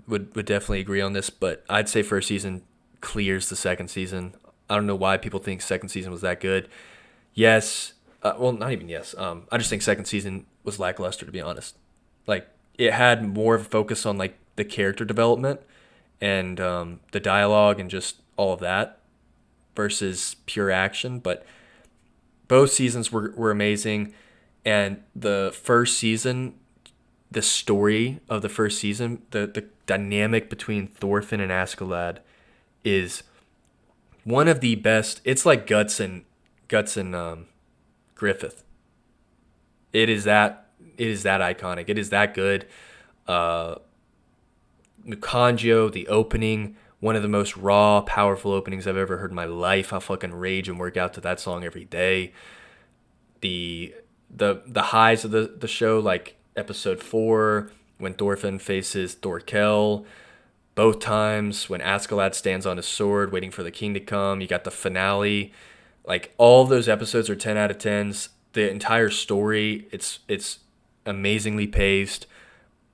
would definitely agree on this, but I'd say first season clears the second season. I don't know why people think second season was that good. Yes, well, not even yes. I just think second season was lackluster, to be honest. Like it had more of a focus on like the character development and the dialogue and just all of that versus pure action. But both seasons were amazing, and the first season, the story of the first season, the dynamic between Thorfinn and Askeladd is one of the best. It's like Guts and Griffith. It is that iconic. It is that good. Mukanjo, the opening, one of the most raw, powerful openings I've ever heard in my life. I fucking rage and work out to that song every day. The highs of the show, like episode 4, when Thorfinn faces Thorkel, both times when Askeladd stands on his sword waiting for the king to come. You got the finale. Like all of those episodes are 10 out of 10s. The entire story, it's amazingly paced.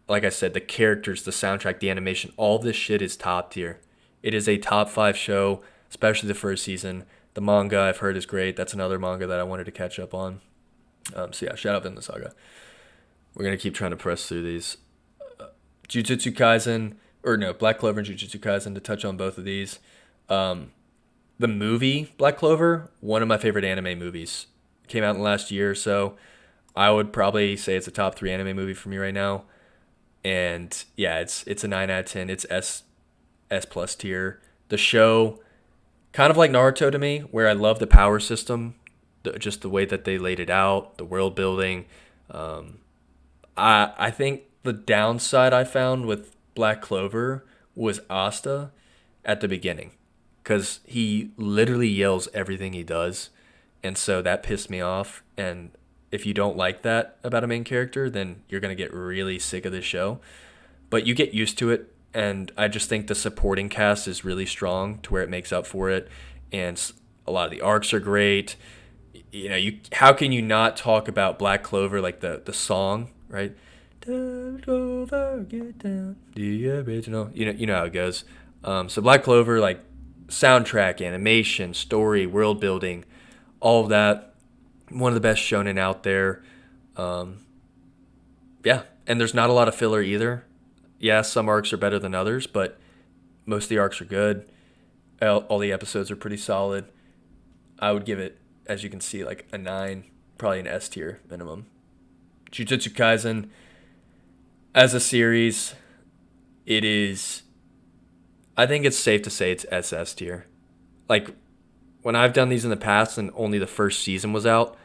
Like I said, the characters, the soundtrack, the animation, all this shit is top tier. It is a top 5 show, especially the first season. The manga I've heard is great. That's another manga that I wanted to catch up on. So yeah, shout out Vinland Saga. We're going to keep trying to press through these. Black Clover and Jujutsu Kaisen, to touch on both of these. The movie Black Clover, one of my favorite anime movies. Came out in the last year or so. I would probably say it's a top 3 anime movie for me right now. And yeah, it's a 9 out of 10. It's S plus tier. The show, kind of like Naruto to me, where I love the power system, just the way that they laid it out, the world building. I think the downside I found with Black Clover was Asta at the beginning, because he literally yells everything he does, and so that pissed me off. And if you don't like that about a main character, then you're going to get really sick of this show. But you get used to it, and I just think the supporting cast is really strong to where it makes up for it, and a lot of the arcs are great. You know, how can you not talk about Black Clover, like the song, right? Clover, get down, the original. You know how it goes. So Black Clover, like soundtrack, animation, story, world building, all of that. One of the best shonen out there. Yeah, and there's not a lot of filler either. Yeah, some arcs are better than others, but most of the arcs are good. All the episodes are pretty solid. I would give it, as you can see, like a 9, probably an S tier minimum. Jujutsu Kaisen, as a series, it is, I think it's safe to say it's SS tier. Like, when I've done these in the past and only the first season was out,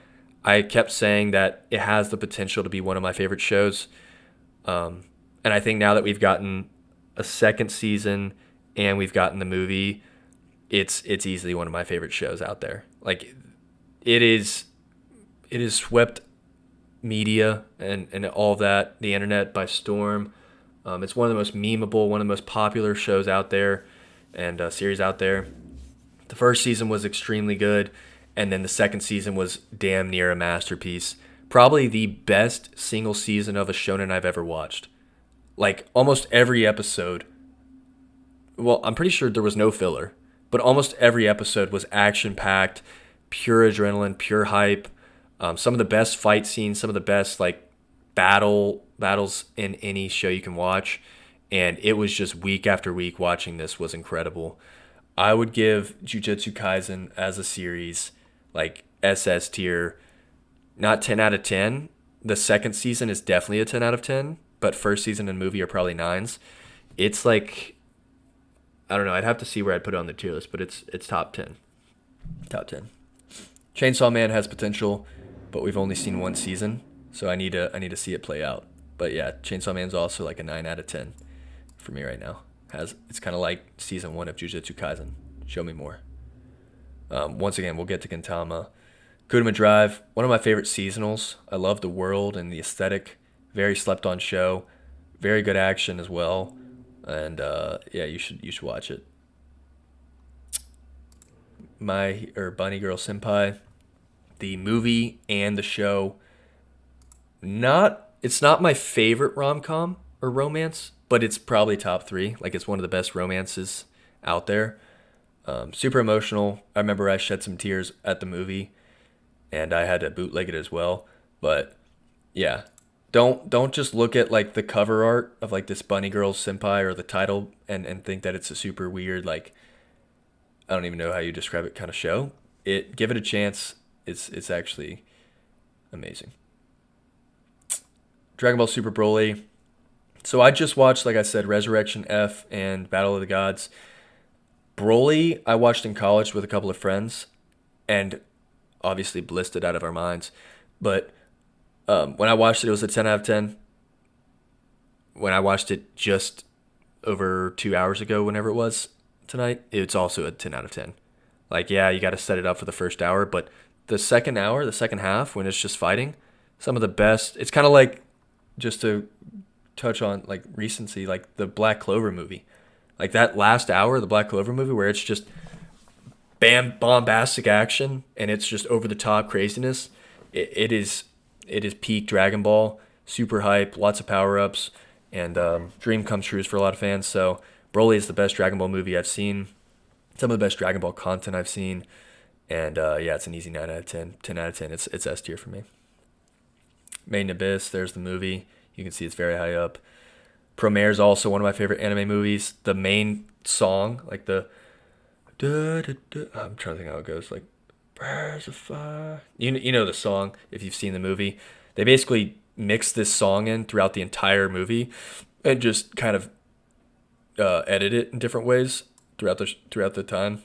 I kept saying that it has the potential to be one of my favorite shows. And I think now that we've gotten a second season and we've gotten the movie, it's easily one of my favorite shows out there. Like it is swept media and all that, the internet by storm. It's one of the most memeable, one of the most popular shows out there and series out there. The first season was extremely good, and then the second season was damn near a masterpiece. Probably the best single season of a shonen I've ever watched. Like almost every episode, well, I'm pretty sure there was no filler, but almost every episode was action packed, pure adrenaline, pure hype. Some of the best fight scenes, some of the best like battles in any show you can watch, and it was just week after week watching this was incredible. I would give Jujutsu Kaisen as a series like SS tier, not 10 out of 10. The second season is definitely a 10 out of 10, but first season and movie are probably 9s. It's like, I don't know, I'd have to see where I'd put it on the tier list, but it's top 10. Top 10. Chainsaw Man has potential, but we've only seen one season, so I need to see it play out. But yeah, Chainsaw Man's also like a 9 out of 10 for me right now. It's kind of like season 1 of Jujutsu Kaisen. Show me more. Once again, we'll get to Gintama. Kudama Drive, one of my favorite seasonals. I love the world and the aesthetic. Very slept on show. Very good action as well. And yeah, you should watch it. Bunny Girl Senpai, the movie and the show. It's not my favorite rom-com or romance, but it's probably top 3. Like it's one of the best romances out there. Super emotional. I remember I shed some tears at the movie, and I had to bootleg it as well. But yeah, don't just look at like the cover art of like this Bunny Girl Senpai or the title and think that it's a super weird, like, I don't even know how you describe it, kind of show. Give it a chance. It's actually amazing. Dragon Ball Super Broly. So I just watched, like I said, Resurrection F and Battle of the Gods. Broly, I watched in college with a couple of friends, and obviously blissed it out of our minds. But when I watched it, it was a 10 out of 10. When I watched it just over 2 hours ago, whenever it was tonight, it's also a 10 out of 10. Like, yeah, you got to set it up for the first hour, but the second hour, the second half, when it's just fighting, some of the best. It's kind of like, just to touch on like recency, like the Black Clover movie. Like that last hour of the Black Clover movie where it's just bombastic action and it's just over the top craziness. It is peak Dragon Ball, super hype, lots of power ups, and dream come trues for a lot of fans. So Broly is the best Dragon Ball movie I've seen, some of the best Dragon Ball content I've seen, and yeah, it's an easy 9 out of 10, 10 out of 10. It's S tier for me. Made in Abyss, there's the movie. You can see it's very high up. Promare is also one of my favorite anime movies. The main song, like the I'm trying to think how it goes, like Birds of Fire. You know the song if you've seen the movie. They basically mix this song in throughout the entire movie and just kind of edit it in different ways throughout the time.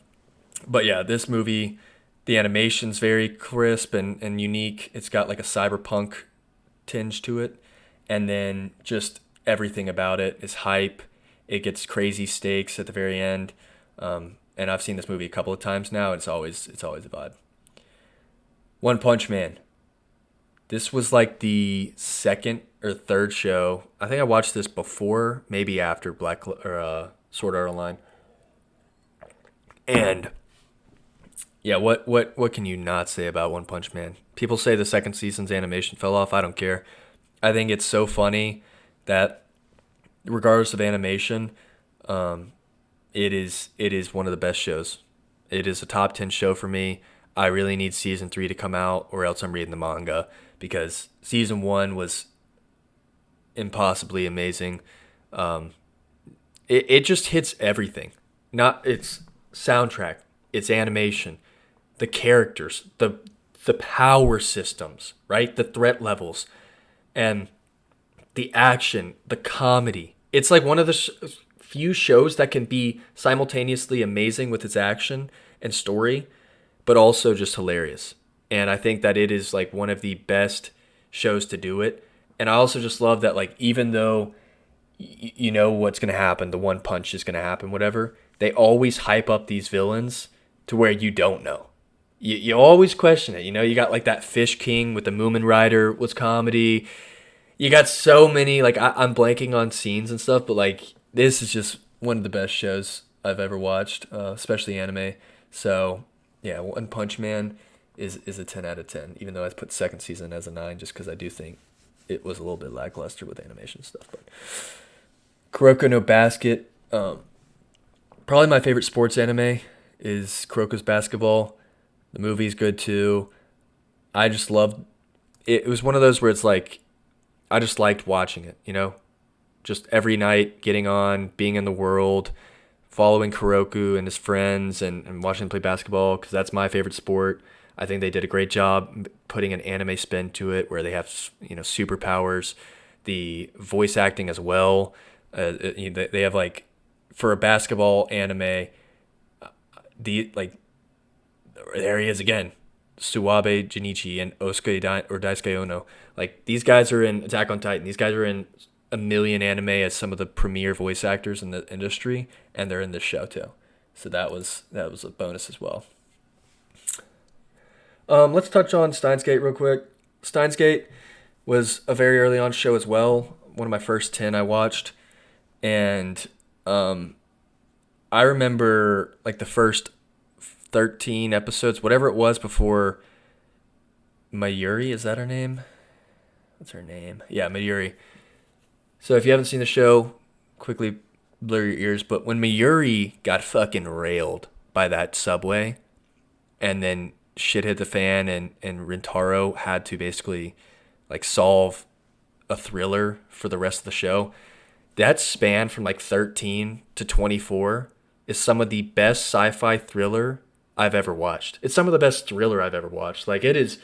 But yeah, this movie, the animation's very crisp and unique. It's got like a cyberpunk tinge to it, and then just everything about it is hype. It gets crazy stakes at the very end, and I've seen this movie a couple of times now. It's always a vibe. One Punch Man. This was like the second or third show. I think I watched this before, maybe after Sword Art Online. And yeah, what can you not say about One Punch Man? People say the second season's animation fell off. I don't care. I think it's so funny that regardless of animation, it is one of the best shows. It is a top 10 show for me. I really need season 3 to come out, or else I'm reading the manga, because season 1 was impossibly amazing. It just hits everything. Not its soundtrack, its animation, the characters, the power systems, right? The threat levels, and the action, the comedy. It's like one of the few shows that can be simultaneously amazing with its action and story, but also just hilarious. And I think that it is like one of the best shows to do it. And I also just love that, like, even though you know what's going to happen, the one punch is going to happen, whatever, they always hype up these villains to where you don't know. You always question it. You got like that Fish King with the Moomin Rider was comedy. You got so many, like, I'm blanking on scenes and stuff, but like, this is just one of the best shows I've ever watched, especially anime. So, yeah, One Punch Man is a 10 out of 10, even though I put second season as a 9 just because I do think it was a little bit lackluster with animation stuff. But Kuroko no Basket, probably my favorite sports anime is Kuroko's Basketball. The movie's good too. I just loved it. It was one of those where it's like, I just liked watching it. Just every night getting on, being in the world, following Kuroku and his friends and watching them play basketball because that's my favorite sport. I think they did a great job putting an anime spin to it where they have, superpowers, the voice acting as well. They have like, for a basketball anime, there he is again, Suwabe Jinichi and Daisuke Ono. Like, these guys are in Attack on Titan. These guys are in a million anime as some of the premier voice actors in the industry, and they're in this show too. So that was a bonus as well. Let's touch on Steins Gate real quick. Steins Gate was a very early on show as well. One of my first 10 I watched. And I remember like the first 13 episodes, whatever it was before Mayuri, is that her name? What's her name? Yeah, Mayuri. So if you haven't seen the show, quickly blur your ears. But when Mayuri got fucking railed by that subway, and then shit hit the fan, and Rintaro had to basically like solve a thriller for the rest of the show. That span from like 13 to 24 is some of the best sci-fi thriller I've ever watched. It's some of the best thriller I've ever watched. Like, it is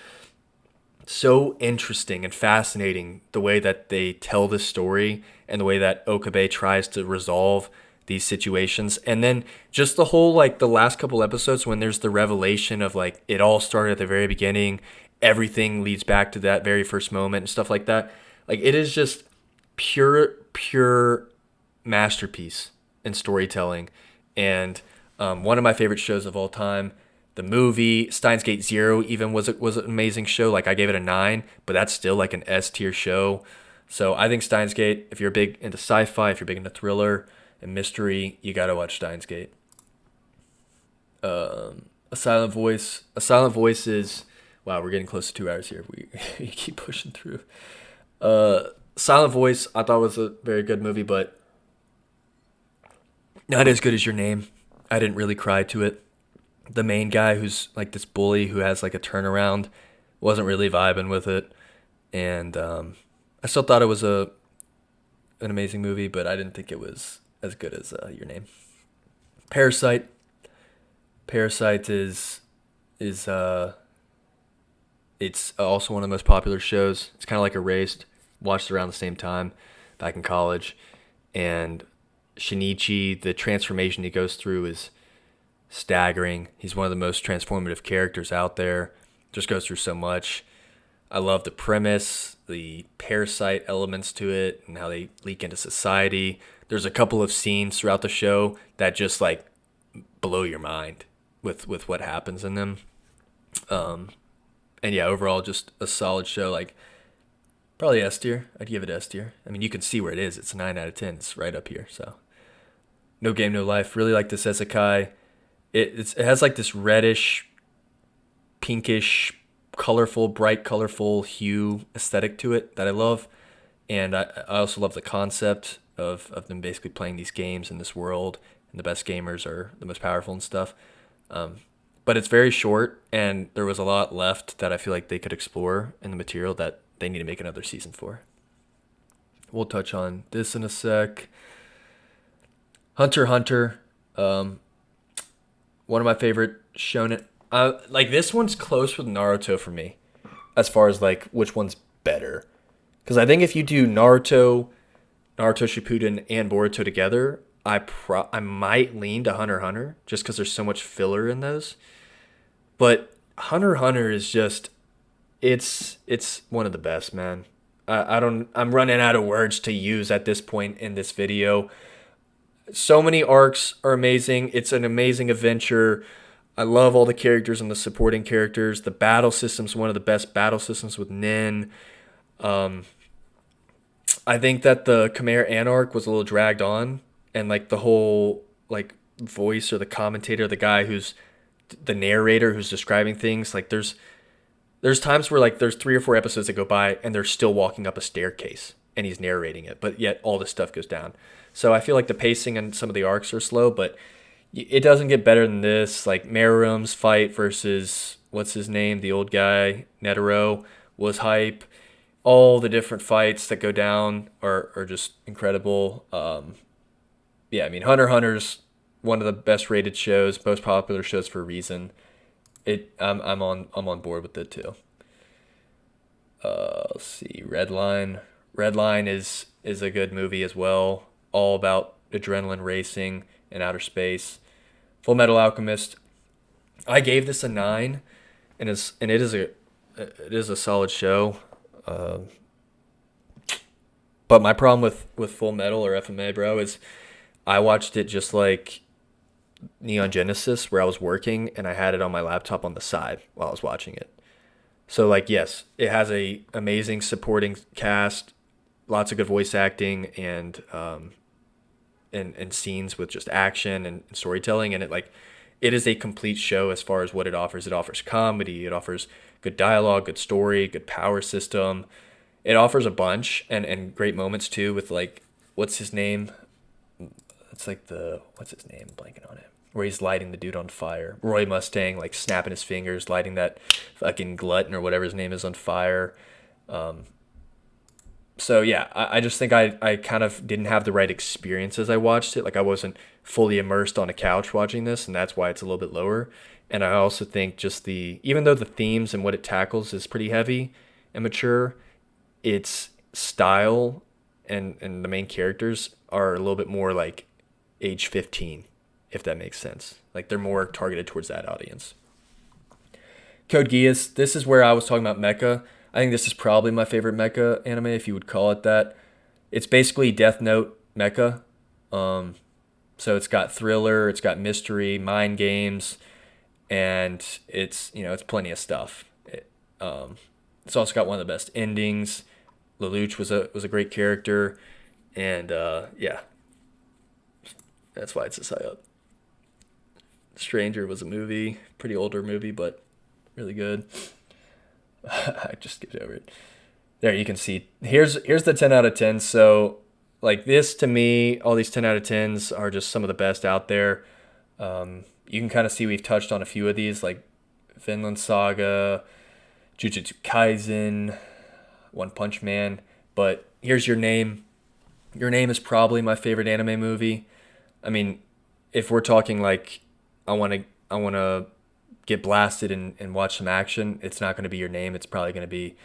so interesting and fascinating the way that they tell this story and the way that Okabe tries to resolve these situations. And then just the whole, like, the last couple episodes when there's the revelation of like it all started at the very beginning, everything leads back to that very first moment and stuff like that. Like, it is just pure masterpiece in storytelling. And one of my favorite shows of all time. The movie Steins Gate Zero even was an amazing show. Like, I gave it a 9, but that's still like an S tier show. So I think Steins Gate, if you're big into sci-fi, if you're big into thriller and mystery, you gotta watch Steins Gate. A Silent Voice. A Silent Voice is, wow, we're getting close to 2 hours here. We keep pushing through. Silent Voice, I thought was a very good movie, but not as good as Your Name. I didn't really cry to it. The main guy, who's like this bully who has like a turnaround, wasn't really vibing with it. And I still thought it was an amazing movie, but I didn't think it was as good as Your Name. Parasite. Parasite is it's also one of the most popular shows. It's kind of like Erased. Watched around the same time back in college. And Shinichi, the transformation he goes through is staggering. He's one of the most transformative characters out there. Just goes through so much. I love the premise, the parasite elements to it, and how they leak into society. There's a couple of scenes throughout the show that just like blow your mind with what happens in them. And yeah, overall just a solid show. Like, probably S tier. I'd give it S tier. I mean, you can see where it is. It's a 9 out of 10. It's right up here. So, No Game, No Life. Really like this isekai. It has like this reddish, pinkish, bright colorful hue aesthetic to it that I love. And I also love the concept of them basically playing these games in this world. And the best gamers are the most powerful and stuff. But it's very short, and there was a lot left that I feel like they could explore in the material that they need to make another season for. We'll touch on this in a sec. Hunter x Hunter. One of my favorite shonen. Like, this one's close with Naruto for me, as far as like which one's better. Because I think if you do Naruto Shippuden, and Boruto together, I might lean to Hunter x Hunter just because there's so much filler in those. But Hunter x Hunter is just, it's one of the best, man. I'm running out of words to use at this point in this video. So many arcs are amazing. It's an amazing adventure. I love all the characters and the supporting characters. The battle system's one of the best battle systems with Nin. Um, I think that the Khmer Anarch was a little dragged on, and like the whole like voice or the commentator, the guy who's the narrator who's describing things, like there's times where like there's 3 or 4 episodes that go by and they're still walking up a staircase and he's narrating it, but yet all this stuff goes down. So I feel like the pacing and some of the arcs are slow, but it doesn't get better than this. Like Merum's fight versus what's his name, the old guy Netero was hype. All the different fights that go down are just incredible. Yeah, I mean Hunter x Hunter's one of the best rated shows, most popular shows for a reason. I'm on board with it too. Let's see, Redline. Redline is a good movie as well, all about adrenaline racing in outer space. Full Metal Alchemist. I gave this a 9, and it is a solid show. Uh, but my problem with Full Metal or FMA, bro, is I watched it just like Neon Genesis, where I was working and I had it on my laptop on the side while I was watching it. So like, yes, it has a amazing supporting cast, lots of good voice acting, and scenes with just action and storytelling, and it is a complete show as far as what it offers. It offers comedy, it offers good dialogue, good story, good power system. It offers a bunch and great moments too with like what's his name? It's like what's his name? I'm blanking on it. Where he's lighting the dude on fire. Roy Mustang like snapping his fingers, lighting that fucking glutton or whatever his name is on fire. So yeah, I just think I kind of didn't have the right experience as I watched it. Like I wasn't fully immersed on a couch watching this, and that's why it's a little bit lower. And I also think just even though the themes and what it tackles is pretty heavy and mature, its style and the main characters are a little bit more like age 15, if that makes sense. Like they're more targeted towards that audience. Code Geass, this is where I was talking about mecha. I think this is probably my favorite mecha anime, if you would call it that. It's basically Death Note mecha. So it's got thriller, it's got mystery, mind games, and it's plenty of stuff. It's also got one of the best endings. Lelouch was a great character, and yeah, that's why it's this high up. Stranger was a movie, pretty older movie, but really good. I just skipped over it. There, you can see. Here's the 10 out of 10. So, like this to me, all these 10 out of 10s are just some of the best out there. You can kind of see we've touched on a few of these, like Vinland Saga, Jujutsu Kaisen, One Punch Man. But here's Your Name. Your Name is probably my favorite anime movie. I mean, if we're talking like I want to get blasted and watch some action, it's not going to be Your Name. It's probably going to be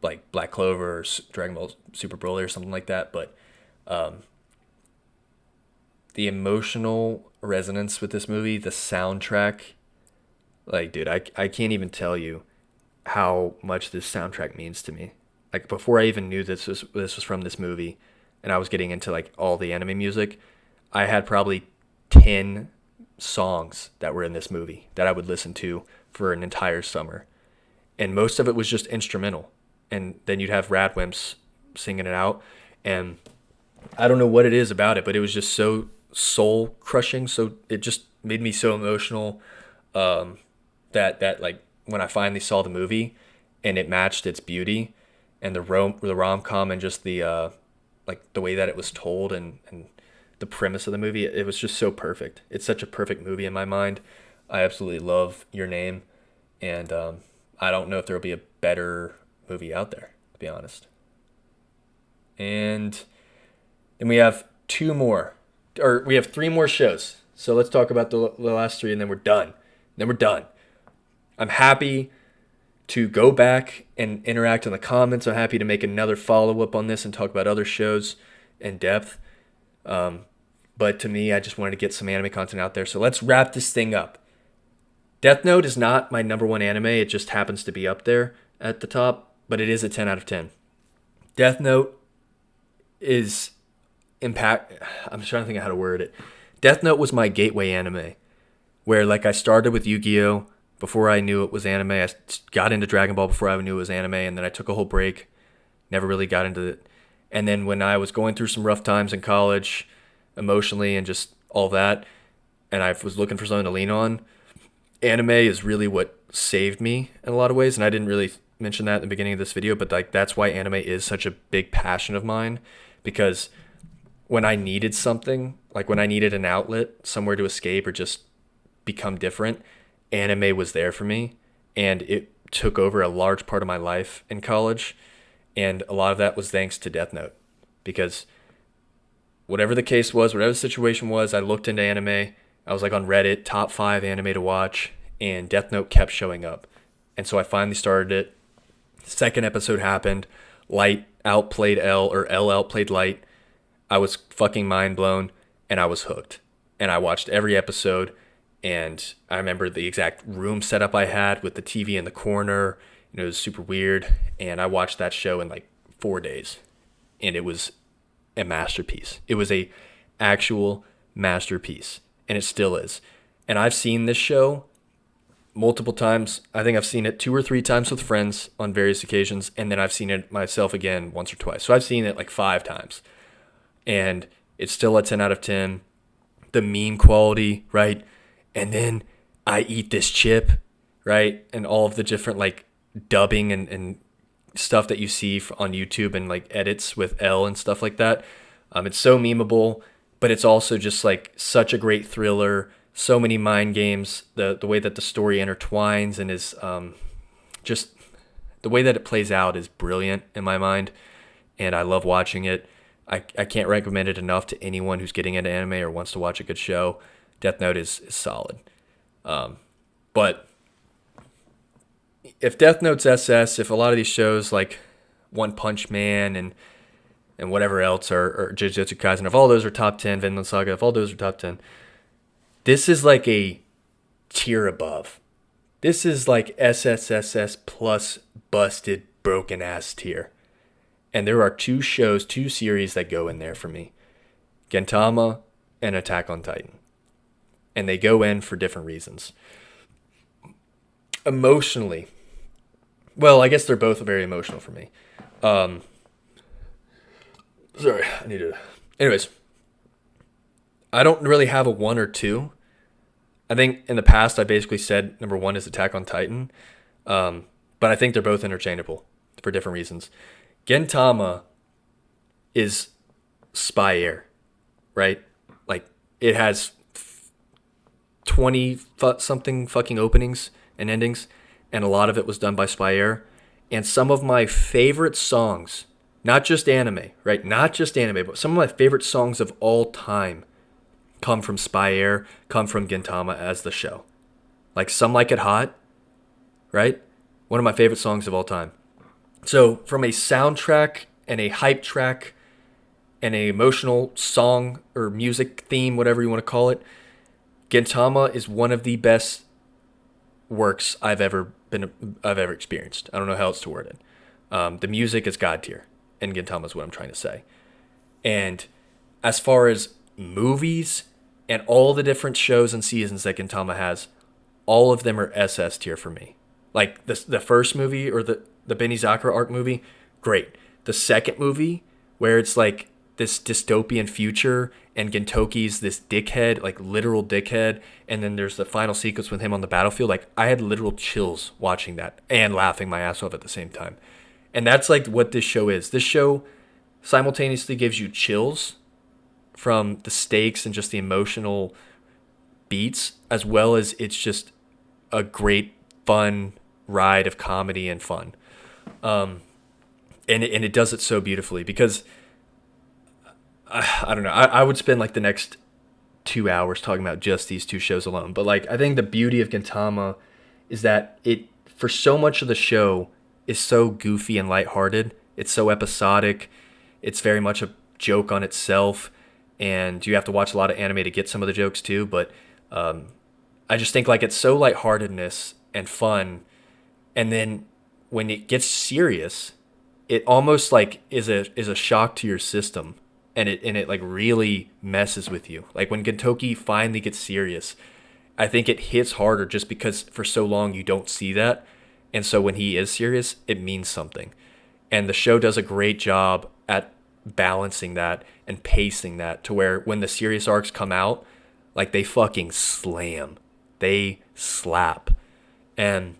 like Black Clover or Dragon Ball Super Broly or something like that. But the emotional resonance with this movie, the soundtrack, like, dude, I can't even tell you how much this soundtrack means to me. Like, before I even knew this was from this movie, and I was getting into like all the anime music, I had probably 10 songs that were in this movie that I would listen to for an entire summer, and most of it was just instrumental. And then you'd have Radwimps singing it out, and I don't know what it is about it, but it was just so soul crushing. So it just made me so emotional. That like when I finally saw the movie, and it matched its beauty, and the rom com, and just the like the way that it was told, and the premise of the movie, it was just so perfect. It's such a perfect movie in my mind. I absolutely love Your Name, and I don't know if there will be a better movie out there, to be honest. And then we have we have 3 more shows. So let's talk about the last 3, and then we're done. I'm happy to go back and interact in the comments. I'm happy to make another follow-up on this and talk about other shows in depth. But to me, I just wanted to get some anime content out there. So let's wrap this thing up. Death Note is not my number 1 anime. It just happens to be up there at the top, but it is a 10 out of 10. Death Note is impact. I'm trying to think of how to word it. Death Note was my gateway anime, where like I started with Yu-Gi-Oh before I knew it was anime. I got into Dragon Ball before I knew it was anime, and then I took a whole break. Never really got into it. And then when I was going through some rough times in college, emotionally and just all that, and I was looking for something to lean on, anime is really what saved me in a lot of ways. And I didn't really mention that in the beginning of this video, but like that's why anime is such a big passion of mine, because when I needed something, like when I needed an outlet, somewhere to escape or just become different, anime was there for me. And it took over a large part of my life in college. And a lot of that was thanks to Death Note, because whatever the case was, whatever the situation was, I looked into anime. I was like on Reddit, top 5 anime to watch, and Death Note kept showing up. And so I finally started it. Second episode happened. Light outplayed L, or L outplayed Light. I was fucking mind blown, and I was hooked. And I watched every episode, and I remember the exact room setup I had with the TV in the corner. It was super weird, and I watched that show in like 4 days, and it was a masterpiece. It was a actual masterpiece, and it still is. And I've seen this show multiple times. I think I've seen it 2 or 3 times with friends on various occasions, and then I've seen it myself again once or twice. So I've seen it like 5 times, and it's still a 10 out of 10. The meme quality, right? And then I eat this chip, right? And all of the different like dubbing and stuff that you see on YouTube and like edits with L and stuff like that. It's so memeable, but it's also just like such a great thriller. So many mind games. The way that the story intertwines and is just the way that it plays out is brilliant in my mind, and I love watching it. I can't recommend it enough to anyone who's getting into anime or wants to watch a good show. Death Note is solid. But if Death Note's SS, if a lot of these shows like One Punch Man and whatever else or Jujutsu Kaisen, if all those are top 10, Vinland Saga, if all those are top 10, this is like a tier above. This is like SSSS plus busted broken ass tier. And there are 2 shows, 2 series that go in there for me. Gintama and Attack on Titan. And they go in for different reasons. Emotionally, well, I guess they're both very emotional for me. Sorry, I need to... Anyways, I don't really have a 1 or 2. I think in the past I basically said number 1 is Attack on Titan. But I think they're both interchangeable for different reasons. Gintama is Spy Air, right? Like, it has 20 something fucking openings and endings, and a lot of it was done by Spy Air. And some of my favorite songs, not just anime, right? Not just anime, but some of my favorite songs of all time come from Spy Air, come from Gintama as the show. Like Some Like It Hot, right? One of my favorite songs of all time. So from a soundtrack and a hype track and an emotional song or music theme, whatever you want to call it, Gintama is one of the best works I've ever experienced. I don't know how else to word it. The music is god tier, and Gintama is what I'm trying to say. And as far as movies and all the different shows and seasons that Gintama has, all of them are SS tier for me. Like the first movie, or the Benizakura arc movie, great. The second movie, where it's like this dystopian future and Gintoki's this dickhead, like literal dickhead, and then there's the final sequence with him on the battlefield. Like, I had literal chills watching that and laughing my ass off at the same time. And that's like what this show is. This show simultaneously gives you chills from the stakes and just the emotional beats, as well as it's just a great fun ride of comedy and fun. And it does it so beautifully, because I don't know. I would spend like the next 2 hours talking about just these 2 shows alone. But like, I think the beauty of Gintama is that it, for so much of the show, is so goofy and lighthearted. It's so episodic. It's very much a joke on itself. And you have to watch a lot of anime to get some of the jokes too. But I just think like it's so lightheartedness and fun. And then when it gets serious, it almost like is a shock to your system. and it like really messes with you. Like when Gintoki finally gets serious, I think it hits harder just because for so long you don't see that. And so when he is serious, it means something. And the show does a great job at balancing that and pacing that to where when the serious arcs come out, like they fucking slam. They slap. And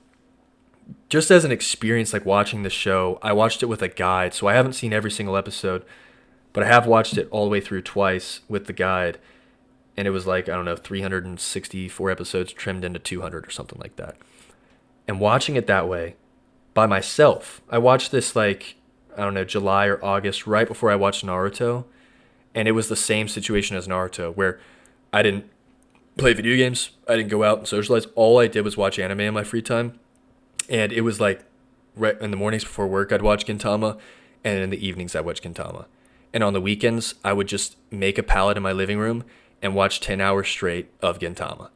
just as an experience, like watching the show, I watched it with a guide. So I haven't seen every single episode, but I have watched it all the way through twice with the guide. And it was like, I don't know, 364 episodes trimmed into 200 or something like that. And watching it that way by myself, I watched this like, I don't know, July or August, right before I watched Naruto. And it was the same situation as Naruto, where I didn't play video games. I didn't go out and socialize. All I did was watch anime in my free time. And it was like, right in the mornings before work, I'd watch Gintama. And in the evenings, I'd watch Gintama. And on the weekends, I would just make a pallet in my living room and watch 10 hours straight of Gintama.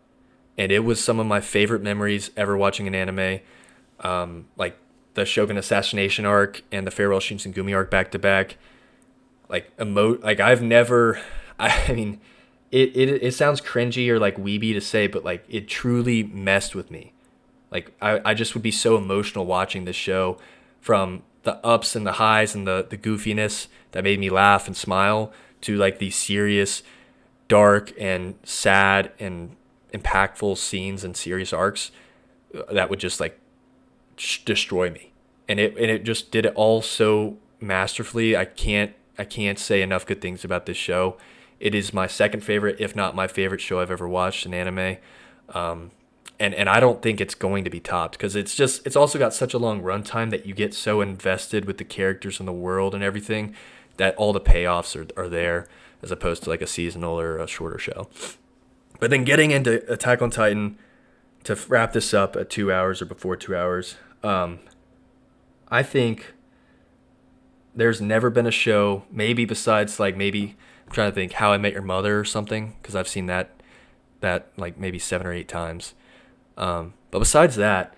And it was some of my favorite memories ever watching an anime. Like the Shogun Assassination arc and the Farewell Shinsengumi arc back to back. Like I've never, I mean, it sounds cringy or like weeby to say, but like it truly messed with me. Like I just would be so emotional watching this show, from the ups and the highs and the goofiness that made me laugh and smile to like these serious, dark and sad and impactful scenes and serious arcs that would just like destroy me. And it just did it all so masterfully. I can't say enough good things about this show. It is my second favorite, if not my favorite show I've ever watched in anime. And I don't think it's going to be topped because it's also got such a long runtime that you get so invested with the characters and the world and everything that all the payoffs are there, as opposed to like a seasonal or a shorter show. But then getting into Attack on Titan, to wrap this up at 2 hours or before 2 hours, I think there's never been a show, maybe besides like maybe, I'm trying to think, How I Met Your Mother or something, because I've seen that like maybe 7 or 8 times. But besides that,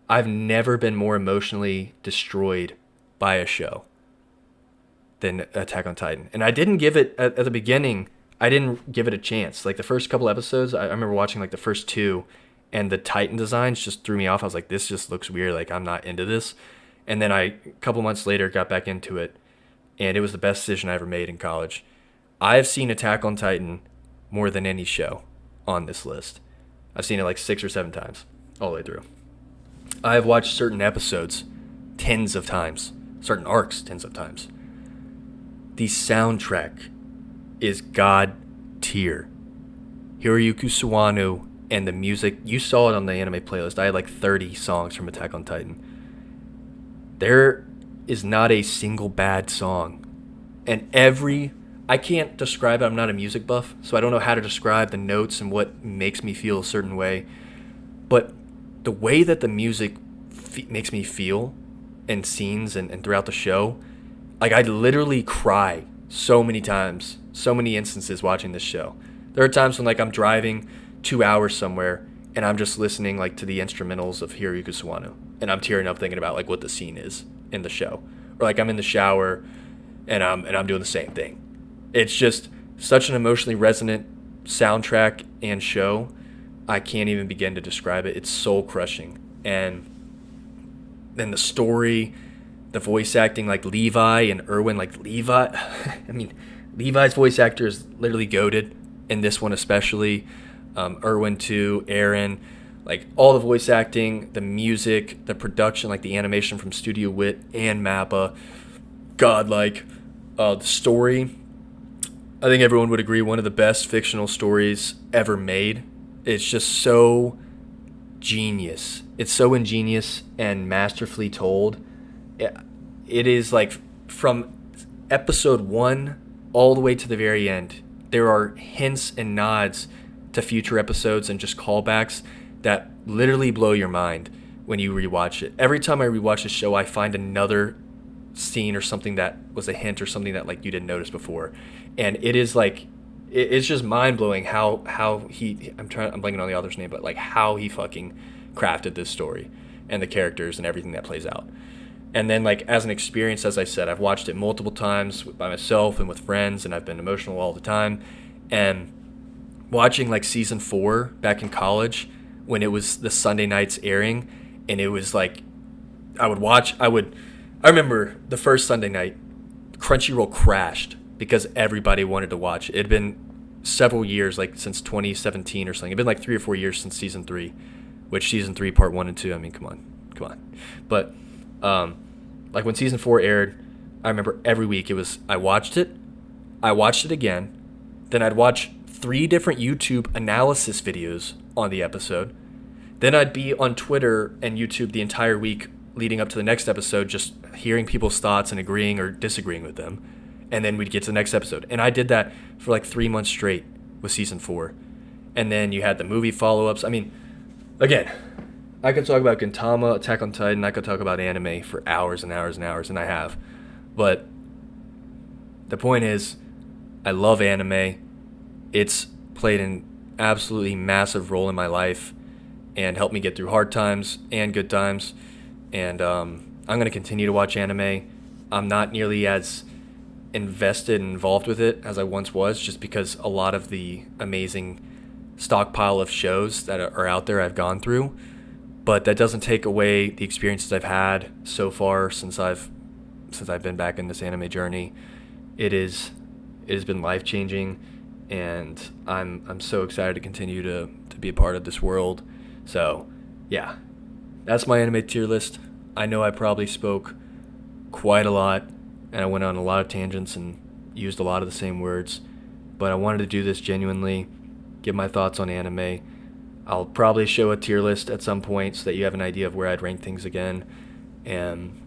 I've never been more emotionally destroyed by a show than Attack on Titan. And I didn't give it, at the beginning, I didn't give it a chance. Like the first couple episodes, I remember watching like the first 2, and the Titan designs just threw me off. I was like, this just looks weird. Like I'm not into this. And then a couple months later, got back into it, and it was the best decision I ever made in college. I've seen Attack on Titan more than any show on this list. I've seen it like 6 or 7 times, all the way through. I've watched certain episodes tens of times, certain arcs tens of times. The soundtrack is god tier. Hiroyuki Sawano and the music, you saw it on the anime playlist. I had like 30 songs from Attack on Titan. There is not a single bad song. And I can't describe it. I'm not a music buff, so I don't know how to describe the notes and what makes me feel a certain way. But the way that the music makes me feel in scenes and throughout the show, like I literally cry so many times, so many instances watching this show. There are times when like I'm driving 2 hours somewhere and I'm just listening like to the instrumentals of Hiroyuki Sawano, and I'm tearing up thinking about like what the scene is in the show. Or like I'm in the shower and I'm doing the same thing. It's just such an emotionally resonant soundtrack and show. I can't even begin to describe it. It's soul crushing. And then the story, the voice acting, like Levi and Erwin, like Levi, I mean, Levi's voice actor is literally goated in this one especially. Erwin too, Aaron, like all the voice acting, the music, the production, like the animation from Studio Wit and Mappa, godlike. The story, I think everyone would agree, one of the best fictional stories ever made. It's just so genius. It's so ingenious and masterfully told. It is like from episode 1 all the way to the very end. There are hints and nods to future episodes and just callbacks that literally blow your mind when you rewatch it. Every time I rewatch a show, I find another scene or something that was a hint or something that like you didn't notice before. And it is like, it's just mind blowing how I'm blanking on the author's name, but like how he fucking crafted this story and the characters and everything that plays out. And then, like, as an experience, as I said, I've watched it multiple times by myself and with friends, and I've been emotional all the time. And watching, like, season 4 back in college when it was the Sunday nights airing, and it was like, I remember the first Sunday night, Crunchyroll crashed because everybody wanted to watch it. It had been several years, like since 2017 or something. It'd been like 3 or 4 years since season 3, which season 3 part 1 and 2, I mean, come on. But like when season 4 aired, I remember every week I watched it again, then I'd watch 3 different YouTube analysis videos on the episode, then I'd be on Twitter and YouTube the entire week leading up to the next episode, just hearing people's thoughts and agreeing or disagreeing with them. And then we'd get to the next episode. And I did that for like 3 months straight with season 4. And then you had the movie follow-ups. I mean, again, I could talk about Gintama, Attack on Titan. I could talk about anime for hours and hours and hours, and I have. But the point is, I love anime. It's played an absolutely massive role in my life and helped me get through hard times and good times. And I'm going to continue to watch anime. I'm not nearly as invested and involved with it as I once was, just because a lot of the amazing stockpile of shows that are out there I've gone through. But that doesn't take away the experiences I've had so far since I've been back in this anime journey. It has been life-changing, and I'm so excited to continue to be a part of this world. So, yeah. That's my anime tier list. I know I probably spoke quite a lot, and I went on a lot of tangents and used a lot of the same words, but I wanted to do this genuinely, give my thoughts on anime. I'll probably show a tier list at some point so that you have an idea of where I'd rank things again, and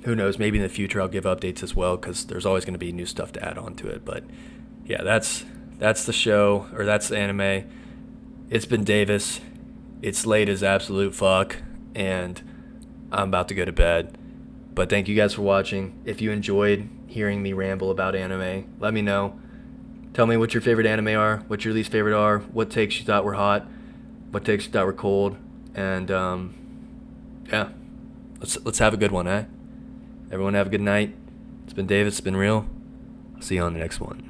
who knows, maybe in the future I'll give updates as well, because there's always going to be new stuff to add on to it. But yeah, that's the show, or that's the anime. It's been Davis. It's late as absolute fuck, and I'm about to go to bed. But thank you guys for watching. If you enjoyed hearing me ramble about anime, let me know. Tell me what your favorite anime are, what your least favorite are, what takes you thought were hot, what takes you thought were cold, and yeah, let's have a good one, eh? Everyone have a good night. It's been David. It's been real. I'll see you on the next one.